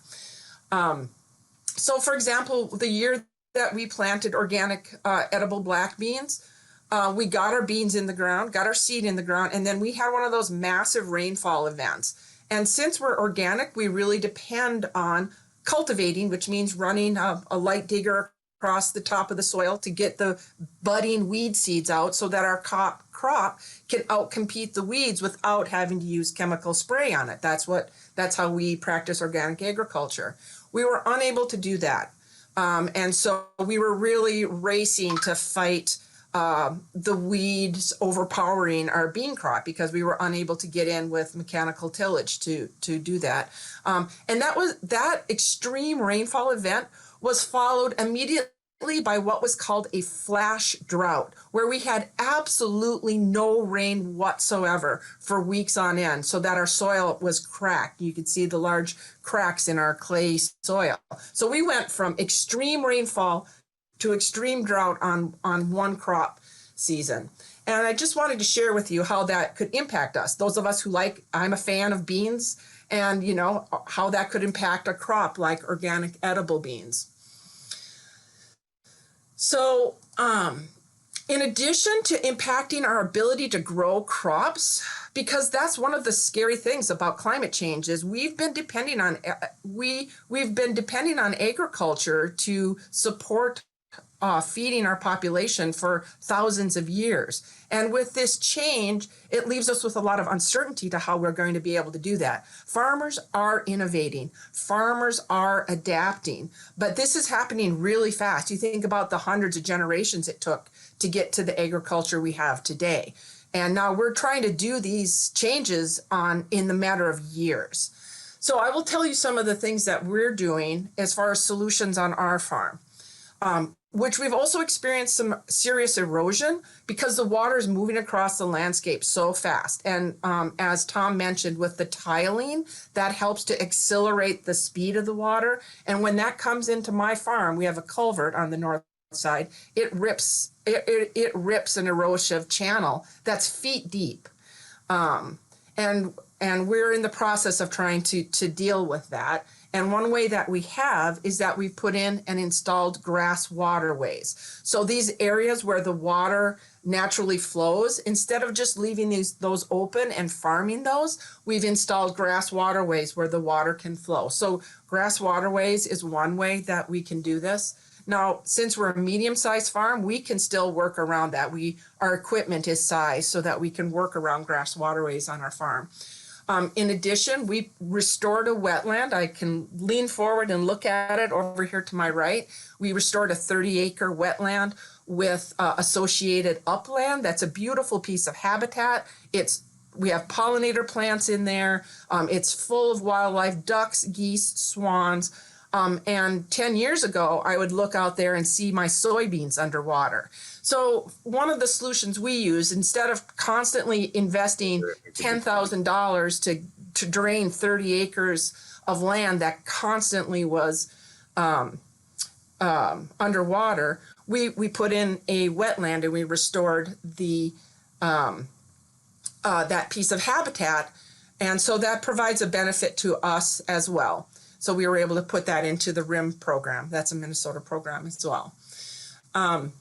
So for example, the year that we planted organic edible black beans, we got our beans in the ground, got our seed in the ground, and then we had one of those massive rainfall events. And since we're organic, we really depend on cultivating, which means running a light digger across the top of the soil to get the budding weed seeds out so that our crop can outcompete the weeds without having to use chemical spray on it. That's how we practice organic agriculture. We were unable to do that. And so we were really racing to fight the weeds overpowering our bean crop because we were unable to get in with mechanical tillage to do that. And that extreme rainfall event was followed immediately by what was called a flash drought, where we had absolutely no rain whatsoever for weeks on end, so that our soil was cracked. You could see the large cracks in our clay soil. So we went from extreme rainfall to extreme drought on one crop season. And I just wanted to share with you how that could impact us. Those of us who I'm a fan of beans, and how that could impact a crop like organic edible beans. So in addition to impacting our ability to grow crops, because that's one of the scary things about climate change is we've been depending on agriculture to support feeding our population for thousands of years. And with this change, it leaves us with a lot of uncertainty to how we're going to be able to do that. Farmers are innovating. Farmers are adapting. But this is happening really fast. You think about the hundreds of generations it took to get to the agriculture we have today. And now we're trying to do these changes in the matter of years. So I will tell you some of the things that we're doing as far as solutions on our farm. Which we've also experienced some serious erosion because the water is moving across the landscape so fast. And as Tom mentioned, with the tiling, that helps to accelerate the speed of the water. And when that comes into my farm, we have a culvert on the north side. It rips an erosive channel that's feet deep. And we're in the process of trying to deal with that. And one way that we have is that we've put in and installed grass waterways. So these areas where the water naturally flows, instead of just leaving those open and farming those, we've installed grass waterways where the water can flow. So grass waterways is one way that we can do this. Now, since we're a medium-sized farm, we can still work around that. Our equipment is sized so that we can work around grass waterways on our farm. In addition, we restored a wetland. I can lean forward and look at it over here to my right. We restored a 30-acre wetland with associated upland. That's a beautiful piece of habitat. We have pollinator plants in there. It's full of wildlife, ducks, geese, swans. And 10 years ago, I would look out there and see my soybeans underwater. So one of the solutions we use, instead of constantly investing $10,000 to drain 30 acres of land that constantly was underwater, we put in a wetland and we restored that piece of habitat. And so that provides a benefit to us as well. So we were able to put that into the RIM program. That's a Minnesota program as well. One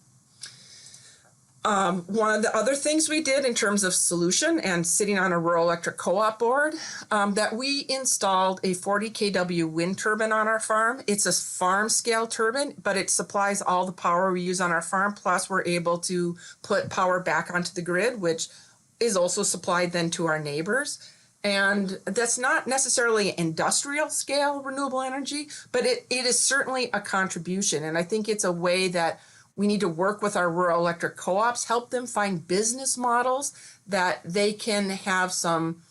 of the other things we did in terms of solution and sitting on a rural electric co-op board, that we installed a 40 kW wind turbine on our farm. It's a farm scale turbine, but it supplies all the power we use on our farm. Plus we're able to put power back onto the grid, which is also supplied then to our neighbors. And that's not necessarily industrial scale renewable energy, but it is certainly a contribution. And I think it's a way that we need to work with our rural electric co-ops, help them find business models that they can have some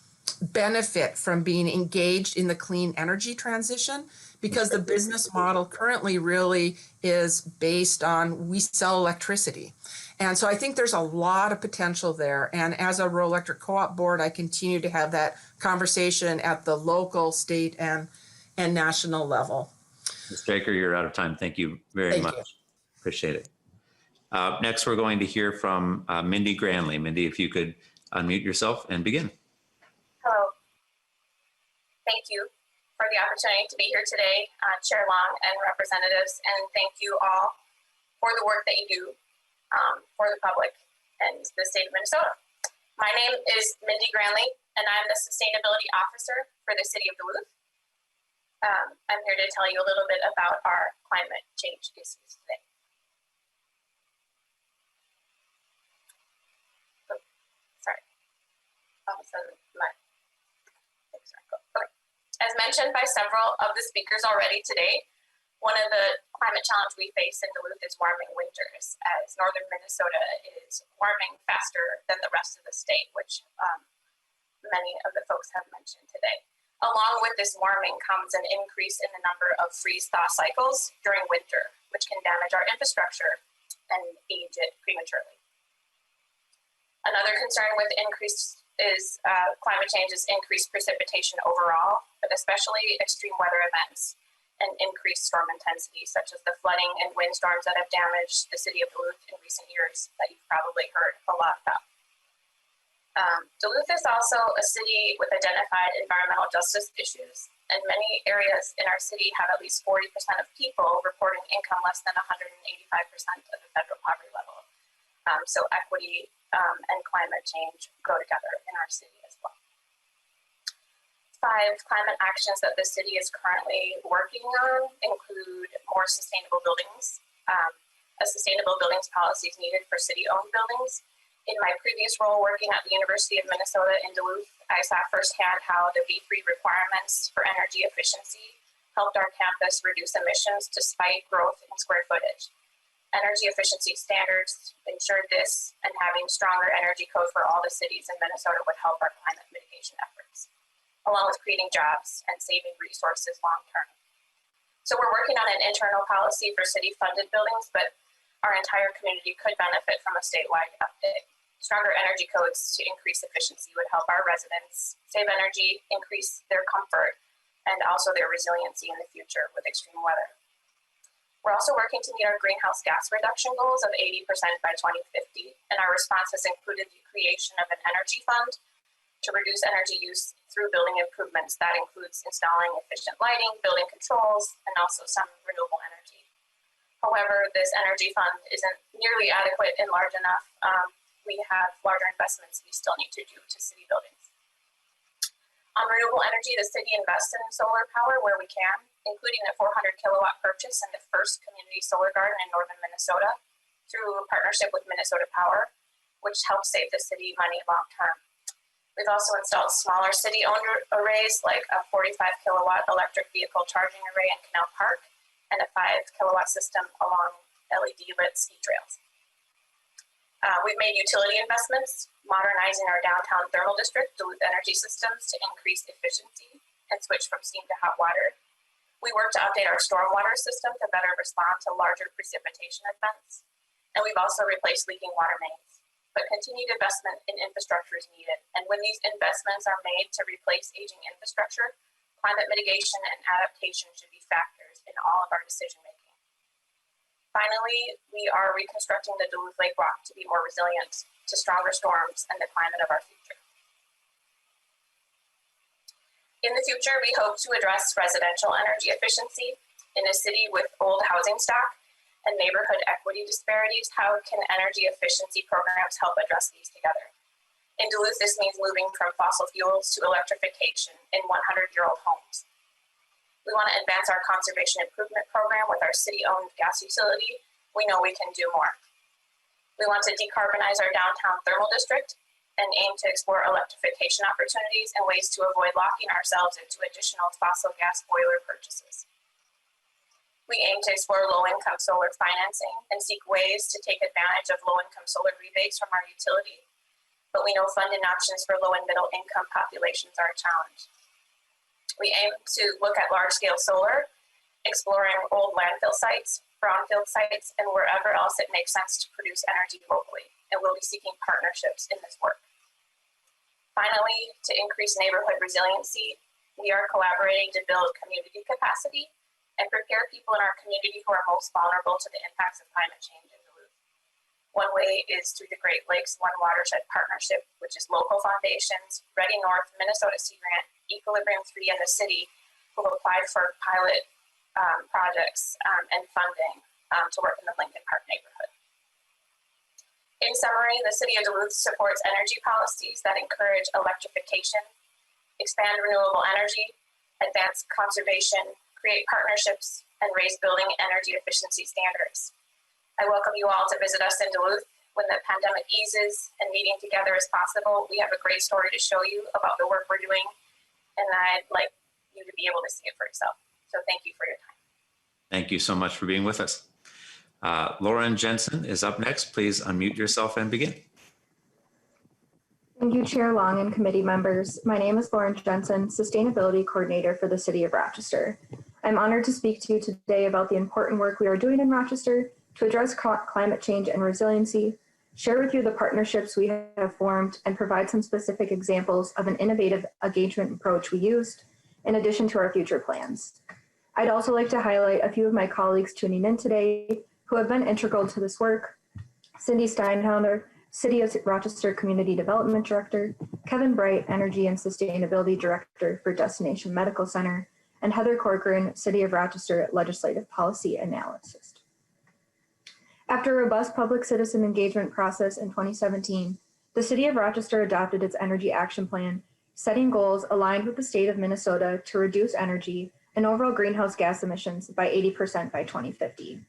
benefit from being engaged in the clean energy transition, because the business model currently really is based on we sell electricity. And so I think there's a lot of potential there. And as a rural electric co-op board, I continue to have that conversation at the local, state, and national level. Ms. Straker, you're out of time. Thank you very much. Appreciate it. Next, we're going to hear from Mindy Granley. Mindy, if you could unmute yourself and begin. Hello. Thank you for the opportunity to be here today, Chair Long and representatives, and thank you all for the work that you do for the public and the state of Minnesota. My name is Mindy Granley, and I'm the Sustainability Officer for the City of Duluth. I'm here to tell you a little bit about our climate change issues today. Oh, sorry. All of a sudden, my things aren't going. Okay. As mentioned by several of the speakers already today, One of the climate challenges we face in Duluth is warming winters, as northern Minnesota is warming faster than the rest of the state, which many of the folks have mentioned today. Along with this warming comes an increase in the number of freeze-thaw cycles during winter, which can damage our infrastructure and age it prematurely. Another concern with increased is climate change is increased precipitation overall, but especially extreme weather events and increased storm intensity, such as the flooding and windstorms that have damaged the city of Duluth in recent years that you've probably heard a lot about. Duluth is also a city with identified environmental justice issues, and many areas in our city have at least 40% of people reporting income less than 185% of the federal poverty level. So equity and climate change go together in our city as well. 5 climate actions that the city is currently working on include more sustainable buildings. A sustainable buildings policy is needed for city-owned buildings. In my previous role working at the University of Minnesota in Duluth, I saw firsthand how the B3 requirements for energy efficiency helped our campus reduce emissions despite growth in square footage. Energy efficiency standards ensured this, and having stronger energy code for all the cities in Minnesota would help our climate mitigation efforts, along with creating jobs and saving resources long term. So we're working on an internal policy for city-funded buildings, but our entire community could benefit from a statewide update. Stronger energy codes to increase efficiency would help our residents save energy, increase their comfort, and also their resiliency in the future with extreme weather. We're also working to meet our greenhouse gas reduction goals of 80% by 2050, and our response has included the creation of an energy fund to reduce energy use through building improvements. That includes installing efficient lighting, building controls, and also some renewable energy. However, this energy fund isn't nearly adequate and large enough. We have larger investments we still need to do to city buildings. On renewable energy, the city invests in solar power where we can, including a 400 kilowatt purchase in the first community solar garden in northern Minnesota through a partnership with Minnesota Power, which helps save the city money long term. We've also installed smaller city-owned arrays like a 45 kilowatt electric vehicle charging array in Canal Park and a 5 kilowatt system along LED lit ski trails. We've made utility investments, modernizing our downtown thermal district, Duluth Energy Systems, to increase efficiency and switch from steam to hot water. We work to update our stormwater system to better respond to larger precipitation events. And we've also replaced leaking water mains. But continued investment in infrastructure is needed. And when these investments are made to replace aging infrastructure, climate mitigation and adaptation should be factors in all of our decision making. Finally, we are reconstructing the Duluth Lake Walk to be more resilient to stronger storms and the climate of our future. In the future, we hope to address residential energy efficiency in a city with old housing stock and neighborhood equity disparities. How can energy efficiency programs help address these together? In Duluth, this means moving from fossil fuels to electrification in 100-year-old homes. We want to advance our conservation improvement program with our city-owned gas utility. We know we can do more. We want to decarbonize our downtown thermal district and aim to explore electrification opportunities and ways to avoid locking ourselves into additional fossil gas boiler purchases. We aim to explore low-income solar financing and seek ways to take advantage of low-income solar rebates from our utility, but we know funding options for low and middle income populations are a challenge. We aim to look at large-scale solar, exploring old landfill sites, brownfield sites, and wherever else it makes sense to produce energy locally, and we'll be seeking partnerships in this work. Finally, to increase neighborhood resiliency, we are collaborating to build community capacity and prepare people in our community who are most vulnerable to the impacts of climate change in Duluth. One way is through the Great Lakes One Watershed Partnership, which is local foundations, Ready North, Minnesota Sea Grant, Equilibrium 3, and the city who have applied for pilot projects and funding to work in the Lincoln Park neighborhood. In summary, the city of Duluth supports energy policies that encourage electrification, expand renewable energy, advance conservation, create partnerships, and raise building energy efficiency standards. I welcome you all to visit us in Duluth when the pandemic eases and meeting together is possible. We have a great story to show you about the work we're doing, and I'd like you to be able to see it for yourself. So thank you for your time. Thank you so much for being with us. Lauren Jensen is up next. Please unmute yourself and begin. Thank you, Chair Long and committee members. My name is Lauren Jensen, Sustainability Coordinator for the City of Rochester. I'm honored to speak to you today about the important work we are doing in Rochester to address climate change and resiliency, share with you the partnerships we have formed, and provide some specific examples of an innovative engagement approach we used, in addition to our future plans. I'd also like to highlight a few of my colleagues tuning in today who have been integral to this work: Cindy Steinhauser, City of Rochester Community Development Director, Kevin Bright, Energy and Sustainability Director for Destination Medical Center, and Heather Corcoran, City of Rochester Legislative Policy Analyst. After a robust public citizen engagement process in 2017, the City of Rochester adopted its Energy Action Plan, setting goals aligned with the state of Minnesota to reduce energy and overall greenhouse gas emissions by 80% by 2050.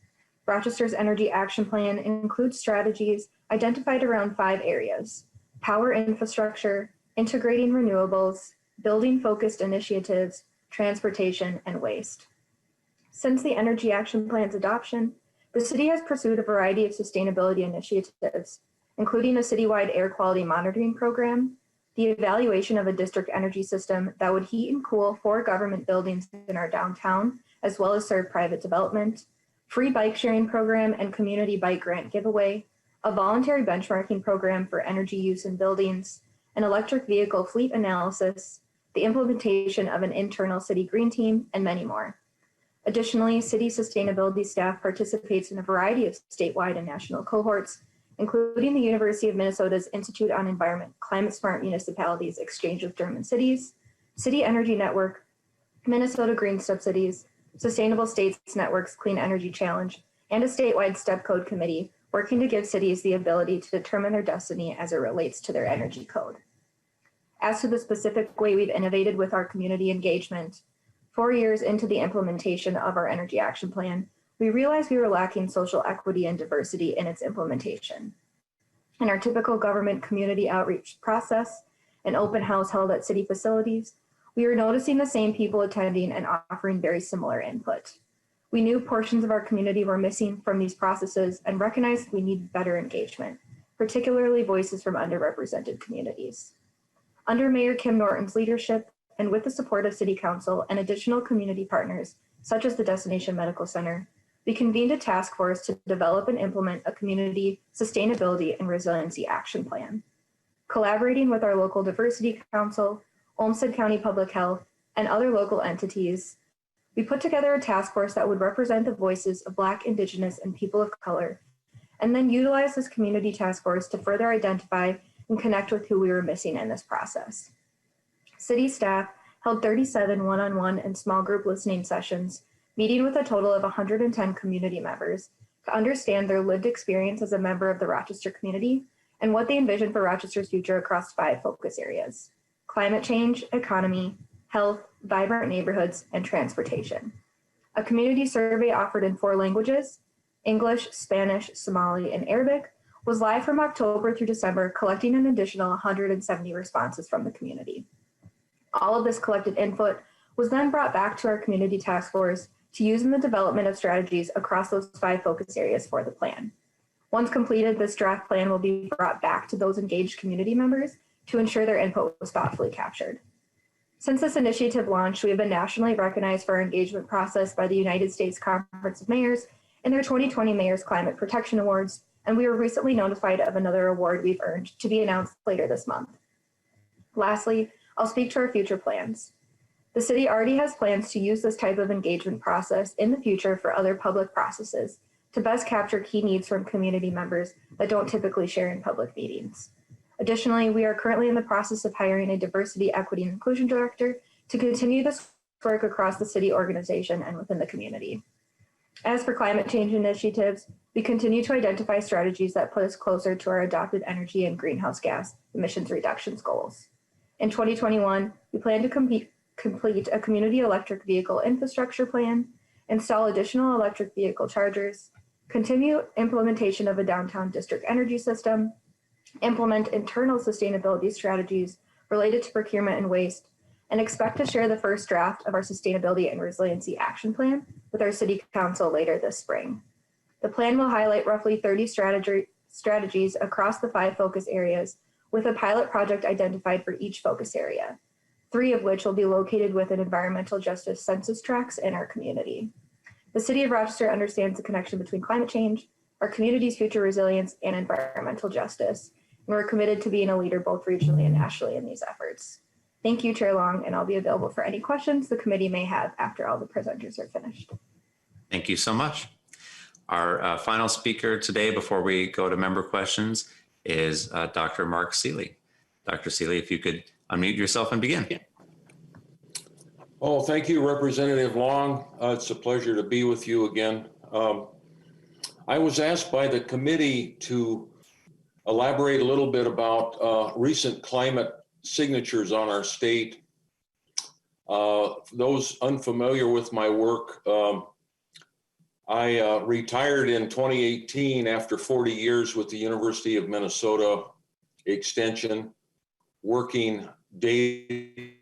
Rochester's Energy Action Plan includes strategies identified around 5 areas: power infrastructure, integrating renewables, building focused initiatives, transportation, and waste. Since the Energy Action Plan's adoption, the city has pursued a variety of sustainability initiatives, including a citywide air quality monitoring program, the evaluation of a district energy system that would heat and cool 4 government buildings in our downtown, as well as serve private development, free bike sharing program and community bike grant giveaway, a voluntary benchmarking program for energy use in buildings, an electric vehicle fleet analysis, the implementation of an internal city green team, and many more. Additionally, city sustainability staff participates in a variety of statewide and national cohorts, including the University of Minnesota's Institute on Environment, Climate Smart Municipalities Exchange of German Cities, City Energy Network, Minnesota Green Subsidies, Sustainable States Network's Clean Energy Challenge, and a statewide STEP Code committee working to give cities the ability to determine their destiny as it relates to their energy code. As to the specific way we've innovated with our community engagement, 4 years into the implementation of our Energy Action Plan, we realized we were lacking social equity and diversity in its implementation. In our typical government community outreach process, an open house held at city facilities, we were noticing the same people attending and offering very similar input. We knew portions of our community were missing from these processes and recognized we needed better engagement, particularly voices from underrepresented communities. Under Mayor Kim Norton's leadership, and with the support of City Council and additional community partners, such as the Destination Medical Center, we convened a task force to develop and implement a community sustainability and resiliency action plan. Collaborating with our local diversity council, Olmsted County Public Health, and other local entities, we put together a task force that would represent the voices of Black, Indigenous, and people of color, and then utilize this community task force to further identify and connect with who we were missing in this process. City staff held 37 one-on-one and small group listening sessions, meeting with a total of 110 community members to understand their lived experience as a member of the Rochester community and what they envision for Rochester's future across 5 focus areas: climate change, economy, health, vibrant neighborhoods, and transportation. A community survey offered in 4 languages, English, Spanish, Somali, and Arabic, was live from October through December, collecting an additional 170 responses from the community. All of this collected input was then brought back to our community task force to use in the development of strategies across those 5 focus areas for the plan. Once completed, this draft plan will be brought back to those engaged community members to ensure their input was thoughtfully captured. Since this initiative launched, we have been nationally recognized for our engagement process by the United States Conference of Mayors in their 2020 Mayor's Climate Protection Awards, and we were recently notified of another award we've earned to be announced later this month. Lastly, I'll speak to our future plans. The city already has plans to use this type of engagement process in the future for other public processes to best capture key needs from community members that don't typically share in public meetings. Additionally, we are currently in the process of hiring a diversity, equity, and inclusion director to continue this work across the city organization and within the community. As for climate change initiatives, we continue to identify strategies that put us closer to our adopted energy and greenhouse gas emissions reductions goals. In 2021, we plan to complete a community electric vehicle infrastructure plan, install additional electric vehicle chargers, continue implementation of a downtown district energy system, implement internal sustainability strategies related to procurement and waste, and expect to share the first draft of our Sustainability and Resiliency Action Plan with our City Council later this spring. The plan will highlight roughly 30 strategies across the 5 focus areas, with a pilot project identified for each focus area, 3 of which will be located within environmental justice census tracts in our community. The City of Rochester understands the connection between climate change, our community's future resilience, and environmental justice, and we're committed to being a leader both regionally and nationally in these efforts. Thank you, Chair Long, and I'll be available for any questions the committee may have after all the presenters are finished. Thank you so much. Our final speaker today before we go to member questions is Dr. Mark Seeley. Dr. Seeley, if you could unmute yourself and begin. Oh, thank you, Representative Long. It's a pleasure to be with you again. I was asked by the committee to elaborate a little bit about recent climate signatures on our state. Those unfamiliar with my work, I retired in 2018 after 40 years with the University of Minnesota Extension, working day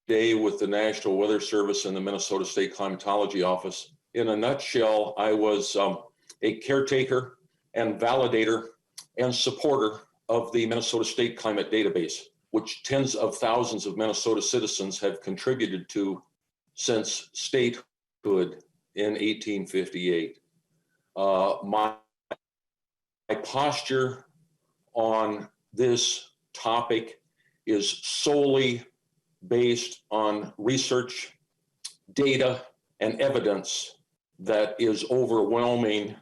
with the National Weather Service and the Minnesota State Climatology Office. In a nutshell, I was a caretaker and validator and supporter of the Minnesota State Climate Database, which tens of thousands of Minnesota citizens have contributed to since statehood in 1858. My posture on this topic is solely based on research, data, and evidence that is overwhelming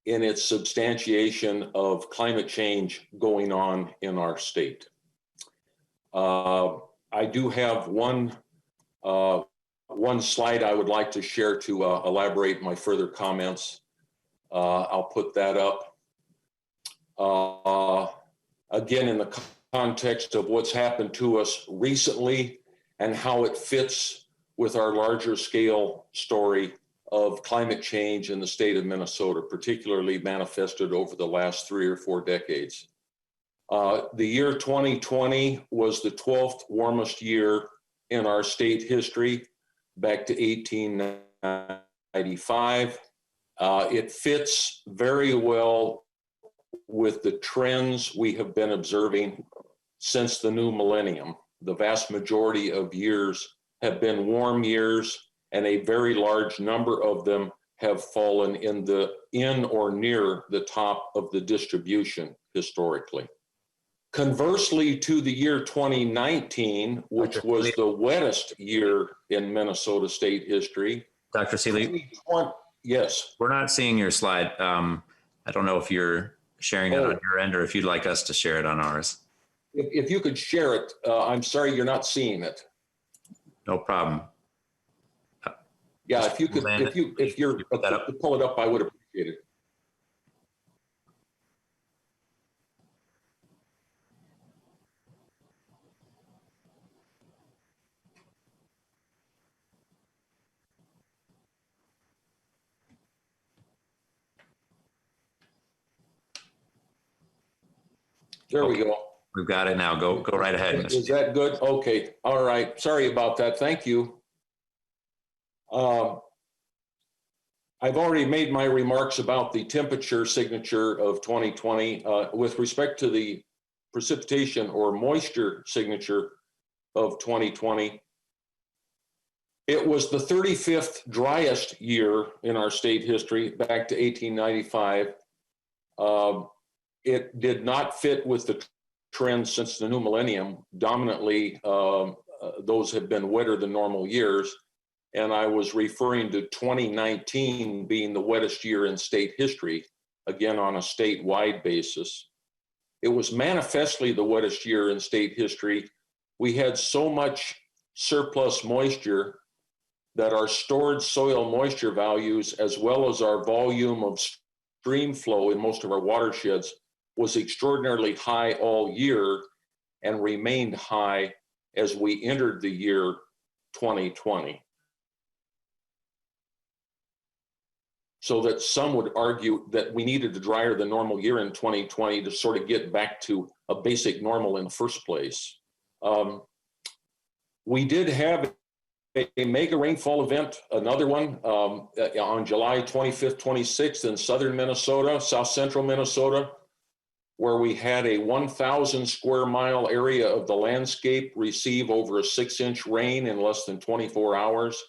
in its substantiation of climate change going on in our state. I do have one slide I would like to share to elaborate my further comments. I'll put that up. Again, in the context of what's happened to us recently and how it fits with our larger scale story of climate change in the state of Minnesota, particularly manifested over the last 3 or 4 decades. The year 2020 was the 12th warmest year in our state history, back to 1895. It fits very well with the trends we have been observing since the new millennium. The vast majority of years have been warm years, and a very large number of them have fallen in or near the top of the distribution historically. Conversely to the year 2019, which was the wettest year in Minnesota state history. Dr. Seeley? Yes. We're not seeing your slide. I don't know if you're sharing it on your end or if you'd like us to share it on ours. If you could share it, I'm sorry you're not seeing it. No problem. Yeah, if you could, if you're to pull it up, I would appreciate it. There we go. We've got it now. Go right ahead, Mr. Is that good? Okay. All right. Sorry about that. Thank you. I've already made my remarks about the temperature signature of 2020. With respect to the precipitation or moisture signature of 2020, it was the 35th driest year in our state history, back to 1895. It did not fit with the trends since the new millennium. Dominantly, those have been wetter than normal years. And I was referring to 2019 being the wettest year in state history, again on a statewide basis. It was manifestly the wettest year in state history. We had so much surplus moisture that our stored soil moisture values, as well as our volume of stream flow in most of our watersheds, was extraordinarily high all year and remained high as we entered the year 2020. so that some would argue that we needed a drier than normal year in 2020 to sort of get back to a basic normal in the first place. We did have a mega rainfall event, another one on July 25th, 26th in southern Minnesota, south central Minnesota, where we had a 1,000 square mile area of the landscape receive over a 6-inch rain in less than 24 hours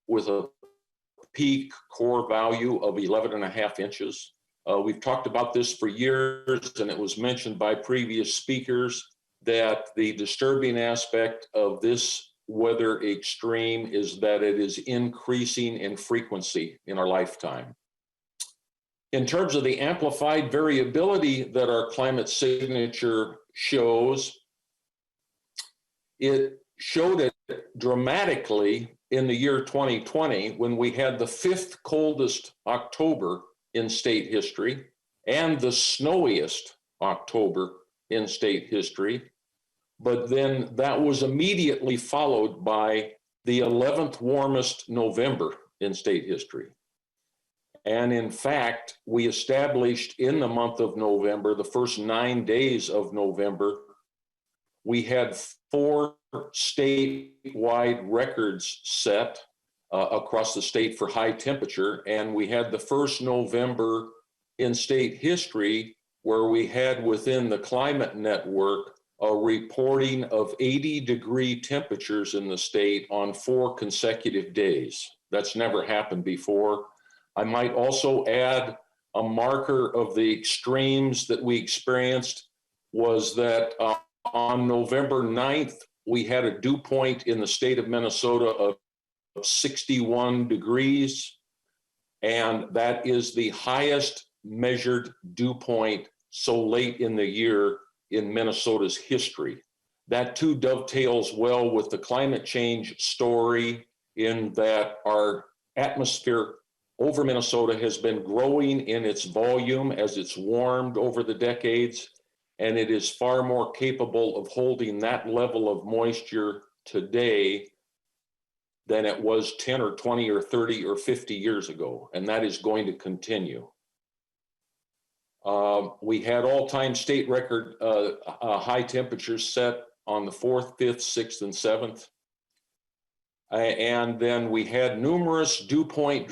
with a peak core value of 11.5 inches. We've talked about this for years, and it was mentioned by previous speakers that the disturbing aspect of this weather extreme is that it is increasing in frequency in our lifetime. In terms of the amplified variability that our climate signature shows, it showed it dramatically in the year 2020 when we had the 5th coldest October in state history and the snowiest October in state history. But then that was immediately followed by the 11th warmest November in state history. And in fact, we established in the month of November, the first 9 days of November, we had 4 statewide records set across the state for high temperature. And we had the first November in state history where we had within the climate network a reporting of 80-degree temperatures in the state on 4 consecutive days. That's never happened before. I might also add a marker of the extremes that we experienced was that on November 9th, we had a dew point in the state of Minnesota of 61 degrees, and that is the highest measured dew point so late in the year in Minnesota's history. That too dovetails well with the climate change story in that our atmosphere over Minnesota has been growing in its volume as it's warmed over the decades, and it is far more capable of holding that level of moisture today than it was 10 or 20 or 30 or 50 years ago, and that is going to continue. We had all-time state record high temperatures set on the 4th, 5th, 6th, and 7th. And then we had numerous dew point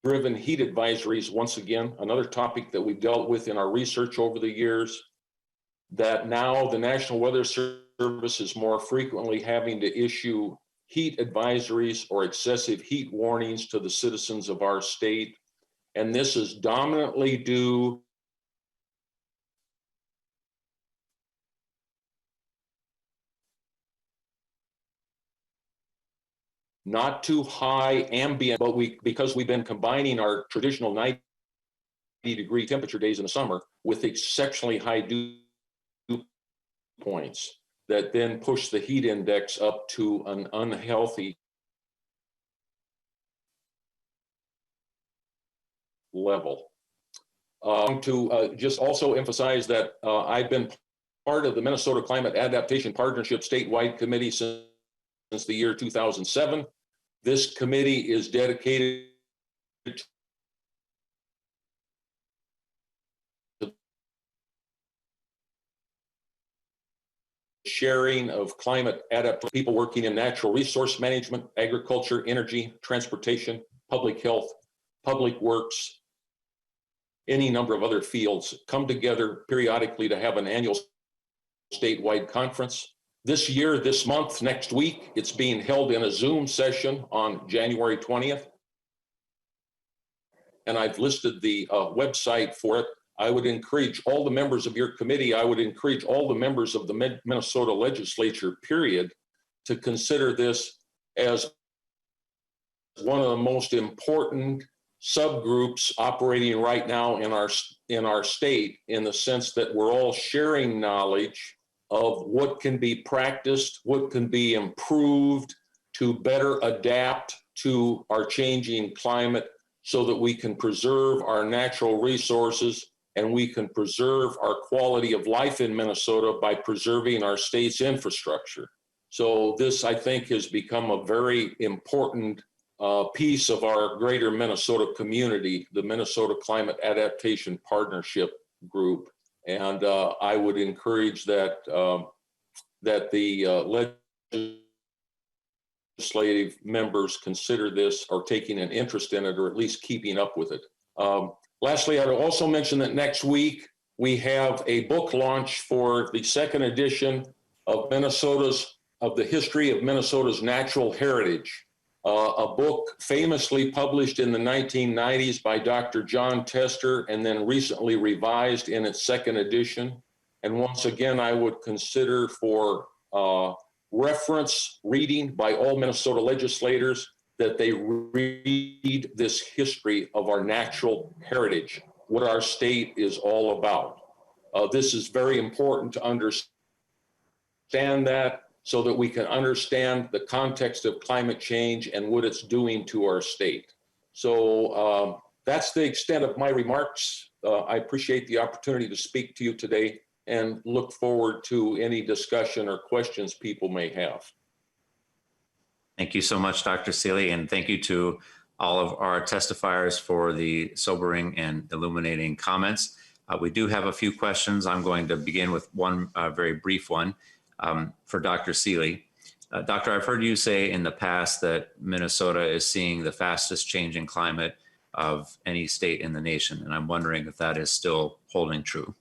driven heat advisories. Once again, another topic that we've dealt with in our research over the years, that now the National Weather Service is more frequently having to issue heat advisories or excessive heat warnings to the citizens of our state. And this is dominantly due not too high ambient, but because we've been combining our traditional 90-degree temperature days in the summer with exceptionally high dew points that then push the heat index up to an unhealthy level. To just also emphasize that I've been part of the Minnesota Climate Adaptation Partnership statewide committee since the year 2007. This committee is dedicated to sharing of climate adaptation, people working in natural resource management, agriculture, energy, transportation, public health, public works, any number of other fields come together periodically to have an annual statewide conference. This year, this month, next week, it's being held in a Zoom session on January 20th. And I've listed the website for it. I would encourage all the members of your committee, I would encourage all the members of the Minnesota legislature, period, to consider this as one of the most important subgroups operating right now in our state, in the sense that we're all sharing knowledge of what can be practiced, what can be improved to better adapt to our changing climate so that we can preserve our natural resources and we can preserve our quality of life in Minnesota by preserving our state's infrastructure. So this, I think, has become a very important piece of our greater Minnesota community, the Minnesota Climate Adaptation Partnership Group. And I would encourage that that the legislative members consider this, or taking an interest in it, or at least keeping up with it. Lastly, I'd also mention that next week we have a book launch for the second edition of the History of Minnesota's Natural Heritage, a book famously published in the 1990s by Dr. John Tester and then recently revised in its second edition. And once again, I would consider for reference reading by all Minnesota legislators that they read this history of our natural heritage, what our state is all about. This is very important to understand that, so that we can understand the context of climate change and what it's doing to our state. So that's the extent of my remarks. I appreciate the opportunity to speak to you today and look forward to any discussion or questions people may have. Thank you so much, Dr. Seeley, and thank you to all of our testifiers for the sobering and illuminating comments. We do have a few questions. I'm going to begin with one very brief one for Dr. Seeley. Doctor, I've heard you say in the past that Minnesota is seeing the fastest changing climate of any state in the nation, and I'm wondering if that is still holding true.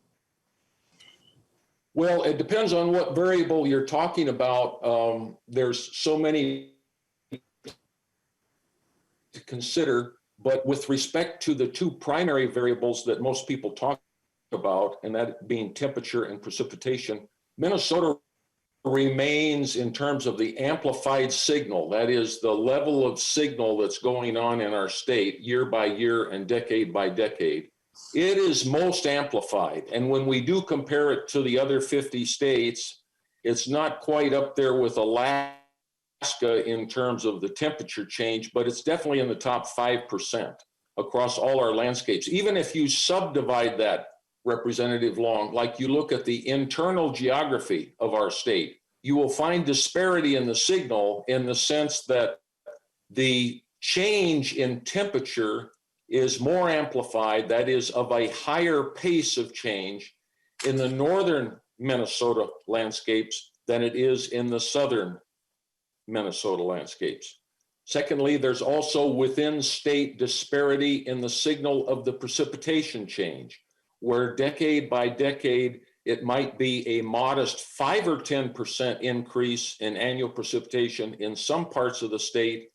Well, it depends on what variable you're talking about. There's so many to consider, but with respect to the two primary variables that most people talk about, and that being temperature and precipitation, Minnesota remains, in terms of the amplified signal, that is the level of signal that's going on in our state year by year and decade by decade, it is most amplified. And when we do compare it to the other 50 states, it's not quite up there with Alaska in terms of the temperature change, but it's definitely in the top 5% across all our landscapes. Even if you subdivide that, Representative Long, like you look at the internal geography of our state, you will find disparity in the signal in the sense that the change in temperature is more amplified, that is of a higher pace of change in the northern Minnesota landscapes than it is in the southern Minnesota landscapes. Secondly, there's also within state disparity in the signal of the precipitation change, where decade by decade, it might be a modest 5 or 10% increase in annual precipitation in some parts of the state,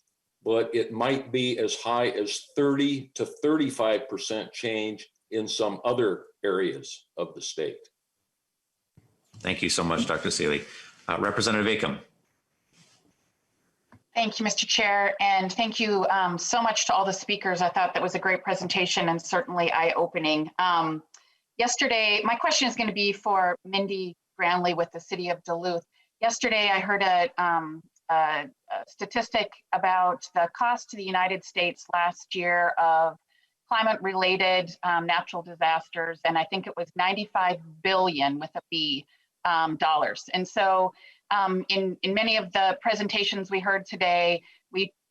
but it might be as high as 30 to 35% change in some other areas of the state. Thank you so much, Dr. Seeley. Representative Acom. Thank you, Mr. Chair, and thank you so much to all the speakers. I thought that was a great presentation and certainly eye-opening. Yesterday, my question is going to be for Mindy Granley with the City of Duluth. Yesterday, I heard a statistic about the cost to the United States last year of climate-related natural disasters, and I think it was $95 billion with a B dollars. And so in many of the presentations we heard today,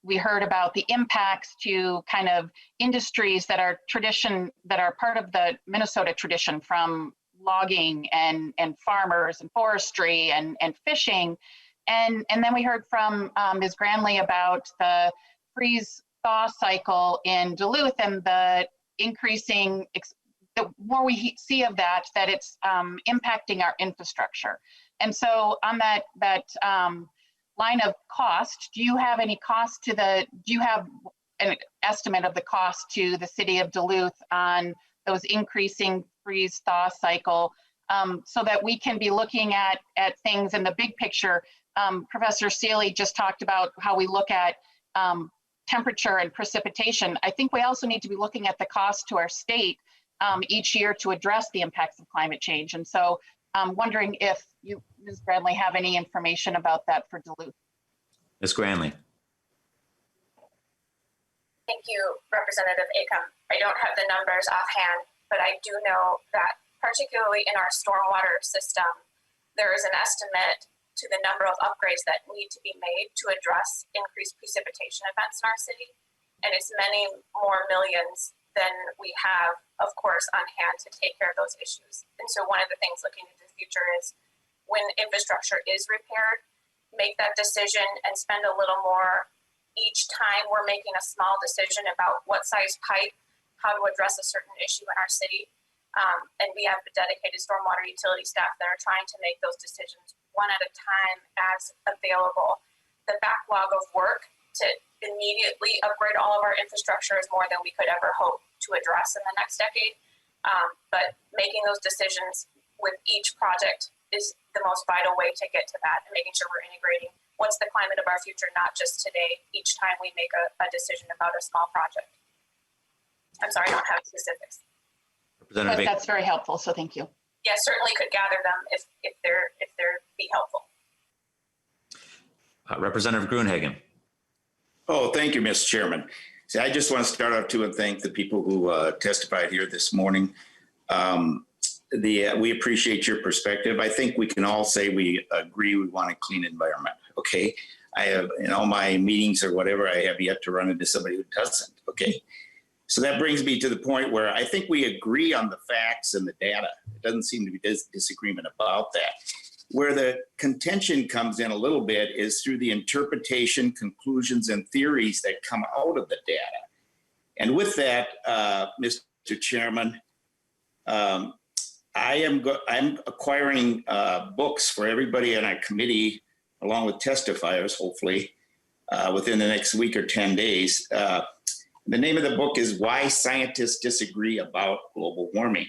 we heard about the impacts to kind of industries that are part of the Minnesota tradition, from logging and farmers and forestry and fishing. And then we heard from Ms. Granley about the freeze-thaw cycle in Duluth and the increasing, the more we see of that it's impacting our infrastructure. And so on that line of cost, do you have any cost do you have an estimate of the cost to the City of Duluth on those increasing freeze-thaw cycle, so that we can be looking at things in the big picture? Professor Seeley just talked about how we look at temperature and precipitation. I think we also need to be looking at the cost to our state each year to address the impacts of climate change. And so I'm wondering if you, Ms. Granley, have any information about that for Duluth. Ms. Granley. Thank you, Representative Acom. I don't have the numbers offhand, but I do know that particularly in our stormwater system, there is an estimate to the number of upgrades that need to be made to address increased precipitation events in our city. And it's many more millions than we have, of course, on hand to take care of those issues. And so one of the things looking into the future is when infrastructure is repaired, make that decision and spend a little more each time we're making a small decision about what size pipe, how to address a certain issue in our city. And we have the dedicated stormwater utility staff that are trying to make those decisions one at a time as available. The backlog of work to immediately upgrade all of our infrastructure is more than we could ever hope to address in the next decade. But making those decisions with each project is the most vital way to get to that, and making sure we're integrating what's the climate of our future, not just today, each time we make a decision about a small project. I'm sorry, I don't have specifics. That's very helpful, so thank you. Yeah, certainly could gather them if they're be helpful. Representative Gruenhagen. Oh, thank you, Mr. Chairman. See, I just want to start out too and thank the people who testified here this morning. We appreciate your perspective. I think we can all say we agree we want a clean environment. Okay, I have in all my meetings or whatever, I have yet to run into somebody who doesn't. Okay, so that brings me to the point where I think we agree on the facts and the data. It doesn't seem to be disagreement about that. Where the contention comes in a little bit is through the interpretation, conclusions, and theories that come out of the data. And with that, Mr. Chairman, I'm acquiring books for everybody on our committee, along with testifiers, hopefully, within the next week or 10 days. The name of the book is Why Scientists Disagree About Global Warming.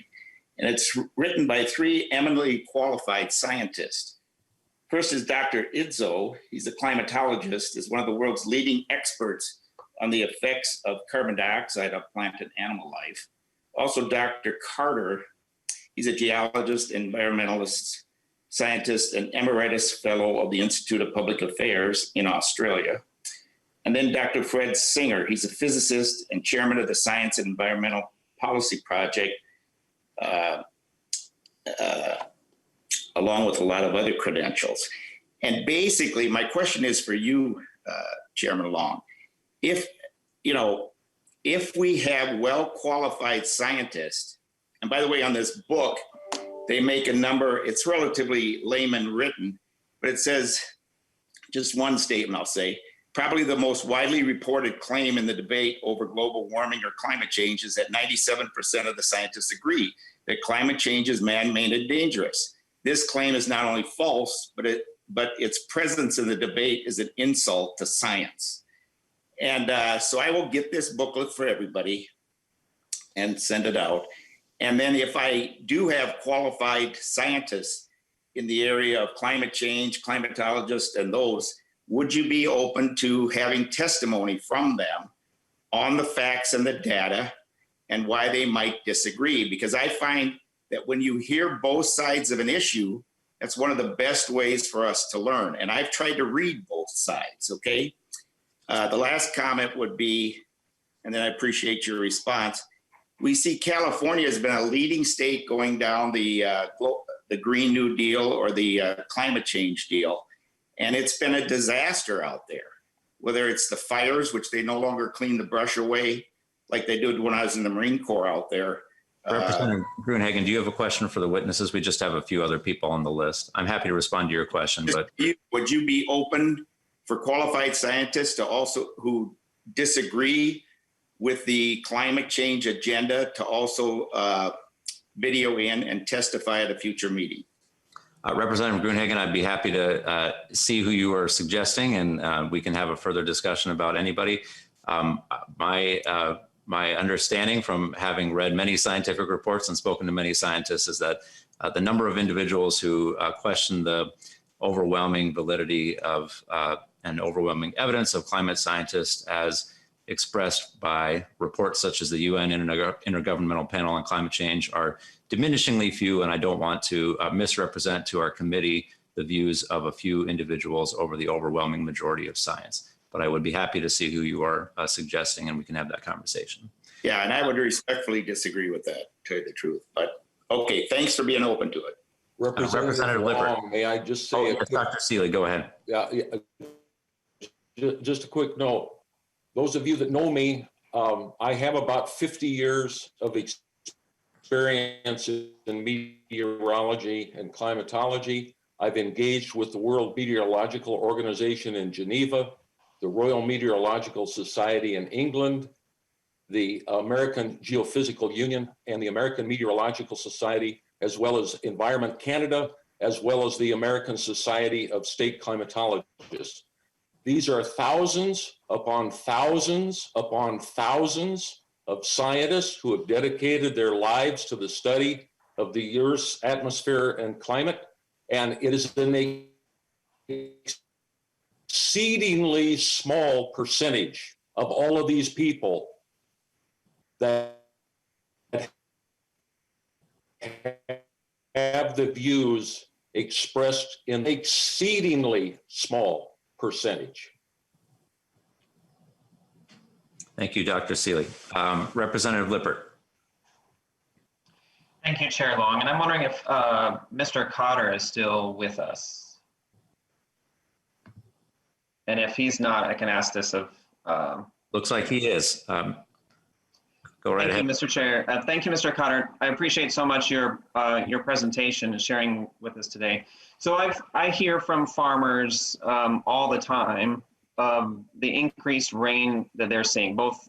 And it's written by 3 eminently qualified scientists. First is Dr. Idzo. He's a climatologist, is one of the world's leading experts on the effects of carbon dioxide on plant and animal life. Also, Dr. Carter, he's a geologist, environmentalist, scientist, and emeritus fellow of the Institute of Public Affairs in Australia. And then Dr. Fred Singer, he's a physicist and chairman of the Science and Environmental Policy Project, along with a lot of other credentials. And basically, my question is for you, Chairman Long, if we have well-qualified scientists, and by the way, on this book, they make a number, it's relatively layman written, but it says, just one statement I'll say, probably the most widely reported claim in the debate over global warming or climate change is that 97% of the scientists agree that climate change is man-made and dangerous. This claim is not only false, but its presence in the debate is an insult to science. And so I will get this booklet for everybody and send it out. And then if I do have qualified scientists in the area of climate change, climatologists, and those, would you be open to having testimony from them on the facts and the data and why they might disagree? Because I find that when you hear both sides of an issue, that's one of the best ways for us to learn. And I've tried to read both sides, okay? The last comment would be, and then I appreciate your response, we see California has been a leading state going down the Green New Deal or the climate change deal. And it's been a disaster out there, whether it's the fires, which they no longer clean the brush away like they did when I was in the Marine Corps out there. Representative Gruenhagen, do you have a question for the witnesses? We just have a few other people on the list. I'm happy to respond to your question, but would you be open for qualified scientists to also who disagree with the climate change agenda to also video in and testify at a future meeting? Representative Gruenhagen, I'd be happy to see who you are suggesting, and we can have a further discussion about anybody. My understanding from having read many scientific reports and spoken to many scientists is that the number of individuals who question the overwhelming validity of and overwhelming evidence of climate scientists as expressed by reports such as the UN Intergovernmental Panel on Climate Change are diminishingly few, and I don't want to misrepresent to our committee the views of a few individuals over the overwhelming majority of science. But I would be happy to see who you are suggesting, and we can have that conversation. Yeah, and I would respectfully disagree with that, to tell you the truth. But okay, thanks for being open to it. Representative Lippert. Long, may I just say, yes, Dr. Seeley, go ahead. Yeah, just a quick note. Those of you that know me, I have about 50 years of experience in meteorology and climatology. I've engaged with the World Meteorological Organization in Geneva, the Royal Meteorological Society in England, the American Geophysical Union, and the American Meteorological Society, as well as Environment Canada, as well as the American Society of State Climatologists. These are thousands upon thousands upon thousands of scientists who have dedicated their lives to the study of the Earth's atmosphere and climate. And it is an exceedingly small percentage of all of these people that have the views expressed in exceedingly small percentage. Thank you, Dr. Seeley. Representative Lippert. Thank you, Chair Long. And I'm wondering if Mr. Cotter is still with us. And if he's not, I can ask this of. Looks like he is. Go right ahead. Thank you, Mr. Chair. Thank you, Mr. Cotter. I appreciate so much your presentation and sharing with us today. So I hear from farmers all the time of the increased rain that they're seeing, both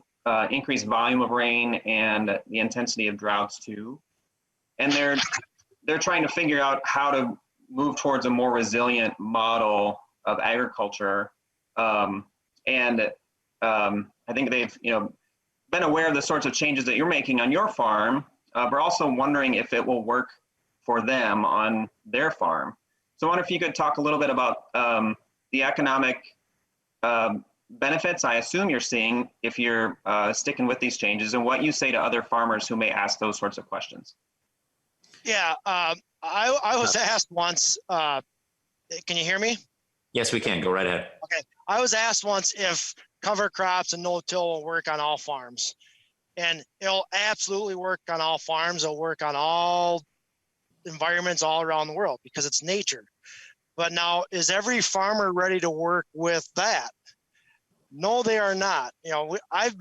increased volume of rain and the intensity of droughts too. And they're trying to figure out how to move towards a more resilient model of agriculture. I think they've been aware of the sorts of changes that you're making on your farm, but also wondering if it will work for them on their farm. So I wonder if you could talk a little bit about the economic benefits I assume you're seeing if you're sticking with these changes, and what you say to other farmers who may ask those sorts of questions. Yeah, I was asked once, can you hear me? Yes, we can. Go right ahead. Okay. I was asked once if cover crops and no-till will work on all farms. And it'll absolutely work on all farms. It'll work on all environments all around the world because it's nature. But now, is every farmer ready to work with that? No, they are not. I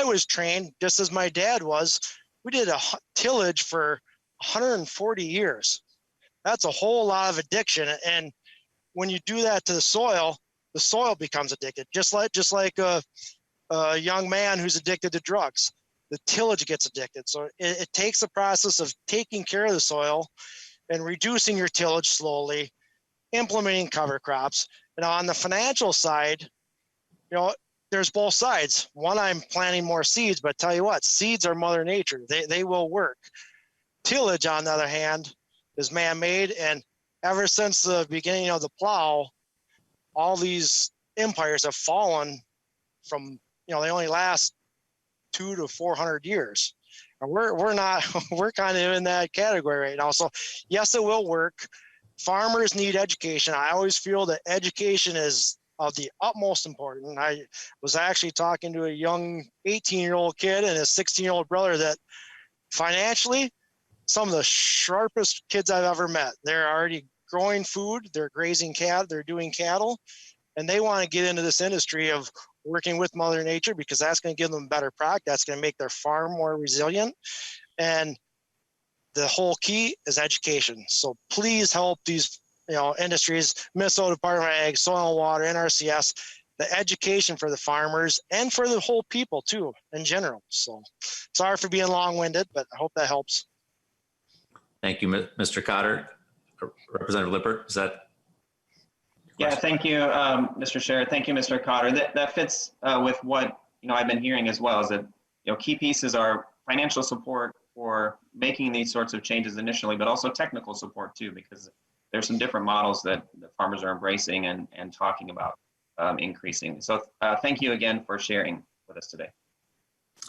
was trained just as my dad was. We did a tillage for 140 years. That's a whole lot of addiction. And when you do that to the soil becomes addicted, just like a young man who's addicted to drugs. The tillage gets addicted. So it takes the process of taking care of the soil and reducing your tillage slowly, implementing cover crops. And on the financial side, there's both sides. One, I'm planting more seeds, but tell you what, seeds are Mother Nature. They will work. Tillage, on the other hand, is man-made, and ever since the beginning of the plow, all these empires have fallen from, they only last 200 to 400 years. And we're kind of in that category right now. So yes, it will work. Farmers need education. I always feel that education is of the utmost importance. I was actually talking to a young 18-year-old kid and his 16-year-old brother that financially, some of the sharpest kids I've ever met. They're already growing food, they're grazing cattle, they're doing cattle, and they want to get into this industry of working with Mother Nature because that's going to give them a better product. That's going to make their farm more resilient. And the whole key is education. So please help these industries, Minnesota Department of Ag, Soil and Water, NRCS, the education for the farmers and for the whole people too, in general. So sorry for being long-winded, but I hope that helps. Thank you, Mr. Cotter. Representative Lippert, is that? Yeah, thank you, Mr. Chair. Thank you, Mr. Cotter. That fits with what I've been hearing as well, is that key pieces are financial support for making these sorts of changes initially, but also technical support too, because there's some different models that the farmers are embracing and talking about increasing. So thank you again for sharing with us today.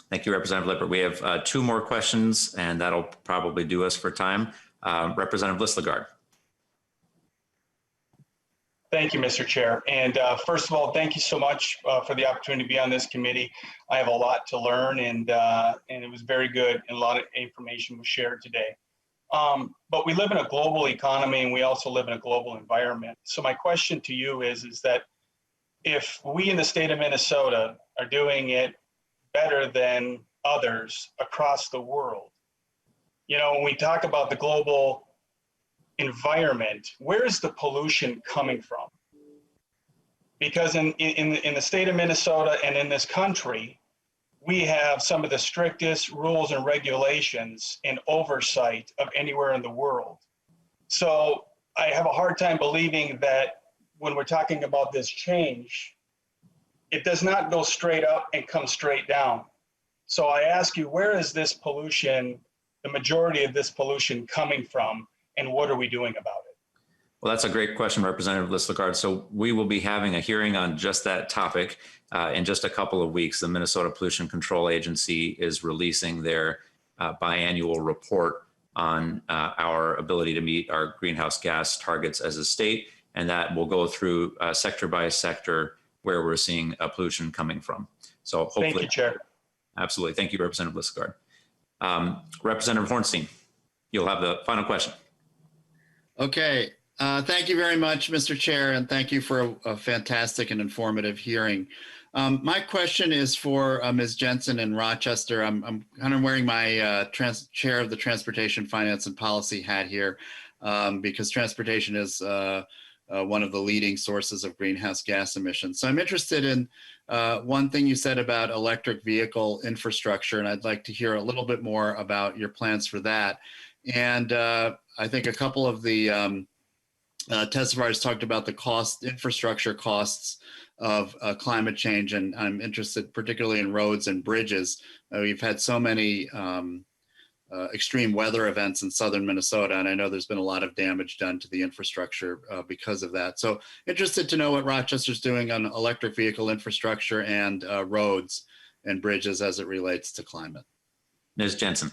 Thank you, Representative Lippert. We have two more questions, and that'll probably do us for time. Representative Listlegard. Thank you, Mr. Chair. And first of all, thank you so much for the opportunity to be on this committee. I have a lot to learn, and it was very good, and a lot of information was shared today. But we live in a global economy and we also live in a global environment. So my question to you is that if we in the state of Minnesota are doing it better than others across the world, you know, when we talk about the global environment, where is the pollution coming from? Because in the state of Minnesota and in this country, we have some of the strictest rules and regulations and oversight of anywhere in the world. So I have a hard time believing that when we're talking about this change, it does not go straight up and come straight down. So I ask you, where is this pollution, the majority of this pollution coming from, and what are we doing about it? Well, that's a great question, Representative Listlegard. So we will be having a hearing on just that topic in just a couple of weeks. The Minnesota Pollution Control Agency is releasing their biannual report on our ability to meet our greenhouse gas targets as a state, and that will go through sector by sector where we're seeing pollution coming from. So hopefully, thank you, Chair. Absolutely, thank you, Representative Listlegard. Representative Hornstein, you'll have the final question. Okay. Thank you very much, Mr. Chair, and thank you for a fantastic and informative hearing. My question is for Ms. Jensen in Rochester. I'm kind of wearing my chair of the Transportation Finance and Policy hat here because transportation is one of the leading sources of greenhouse gas emissions. So I'm interested in one thing you said about electric vehicle infrastructure, and I'd like to hear a little bit more about your plans for that. And I think a couple of the testifiers talked about the infrastructure costs of climate change, and I'm interested particularly in roads and bridges. We've had so many extreme weather events in southern Minnesota, and I know there's been a lot of damage done to the infrastructure because of that. So interested to know what Rochester's doing on electric vehicle infrastructure and roads and bridges as it relates to climate. Ms. Jensen.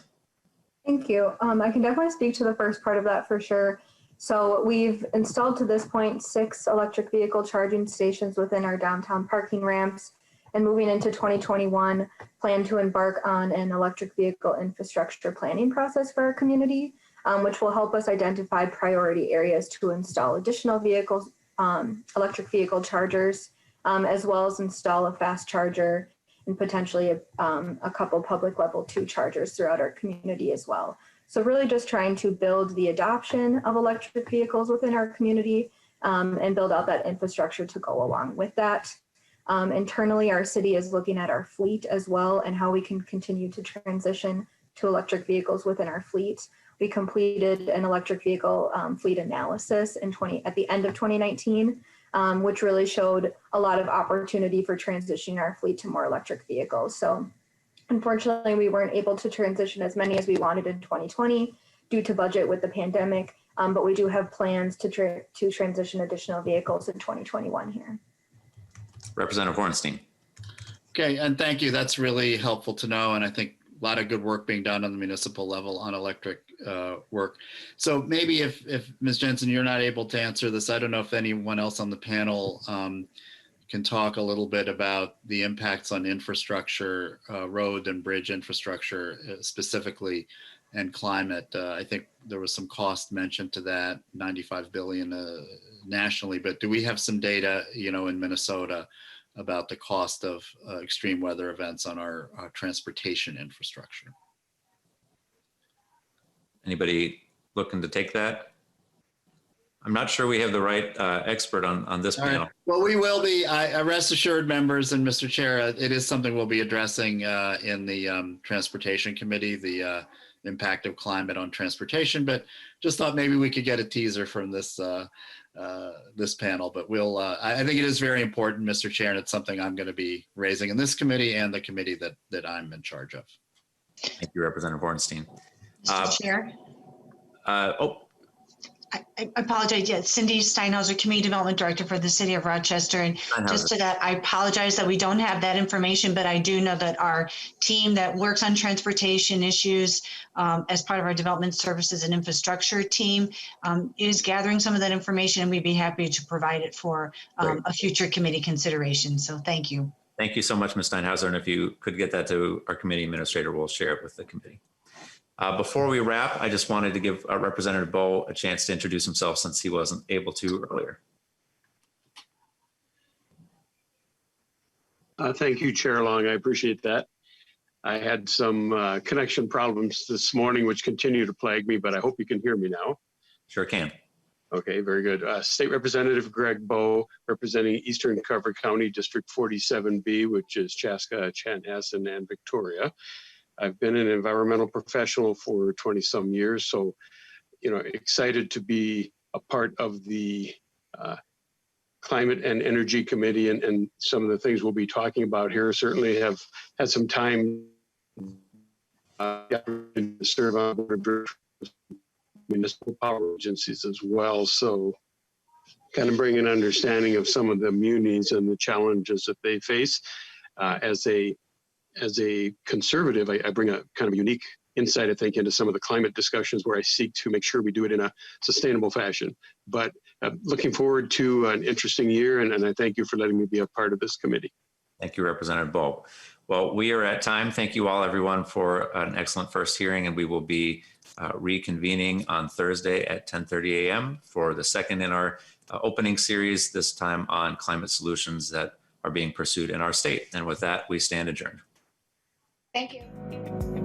Thank you. I can definitely speak to the first part of that for sure. So we've installed to this point 6 electric vehicle charging stations within our downtown parking ramps, and moving into 2021, plan to embark on an electric vehicle infrastructure planning process for our community, which will help us identify priority areas to install additional vehicles, electric vehicle chargers, as well as install a fast charger and potentially a couple public level 2 chargers throughout our community as well. So really just trying to build the adoption of electric vehicles within our community and build out that infrastructure to go along with that. Internally, our city is looking at our fleet as well and how we can continue to transition to electric vehicles within our fleet. We completed an electric vehicle fleet analysis at the end of 2019, which really showed a lot of opportunity for transitioning our fleet to more electric vehicles. So unfortunately, we weren't able to transition as many as we wanted in 2020 due to budget with the pandemic, but we do have plans to transition additional vehicles in 2021 here. Representative Hornstein. Okay, and thank you. That's really helpful to know, and I think a lot of good work being done on the municipal level on electric work. So maybe if Ms. Jensen, you're not able to answer this, I don't know if anyone else on the panel can talk a little bit about the impacts on infrastructure, road and bridge infrastructure specifically, and climate. I think there was some cost mentioned to that, $95 billion nationally, but do we have some data, in Minnesota about the cost of extreme weather events on our transportation infrastructure? Anybody looking to take that? I'm not sure we have the right expert on this panel. Right. Well, we will be, rest assured, members and Mr. Chair, it is something we'll be addressing in the Transportation Committee, the impact of climate on transportation, but just thought maybe we could get a teaser from this this panel, but we'll, I think it is very important, Mr. Chair, and it's something I'm going to be raising in this committee and the committee that I'm in charge of. Thank you, Representative Hornstein. Mr. Chair. I apologize. Yeah, Cindy Steinhauser, Community Development Director for the City of Rochester. And just to that, I apologize that we don't have that information, but I do know that our team that works on transportation issues as part of our Development Services and Infrastructure team is gathering some of that information, and we'd be happy to provide it for a future committee consideration. So thank you. Thank you so much, Ms. Steinhauser. And if you could get that to our committee administrator, we'll share it with the committee. Before we wrap, I just wanted to give Representative Bowe a chance to introduce himself since he wasn't able to earlier. Thank you, Chair Long. I appreciate that. I had some connection problems this morning, which continue to plague me, but I hope you can hear me now. Sure can. Okay, very good. State Representative Greg Bowe, representing Eastern Cover County District 47B, which is Chaska, Chanhassen, and Victoria. I've been an environmental professional for 20 some years, so excited to be a part of the Climate and Energy Committee, and some of the things we'll be talking about here. Certainly have had some time to serve on board municipal power agencies as well. So kind of bring an understanding of some of the munis and the challenges that they face. As a conservative, I bring a kind of unique insight, I think, into some of the climate discussions where I seek to make sure we do it in a sustainable fashion. But looking forward to an interesting year, and I thank you for letting me be a part of this committee. Thank you, Representative Bowe. Well, we are at time. Thank you all, everyone, for an excellent first hearing, and we will be reconvening on Thursday at 10:30 a.m. for the second in our opening series, this time on climate solutions that are being pursued in our state. And with that, we stand adjourned. Thank you.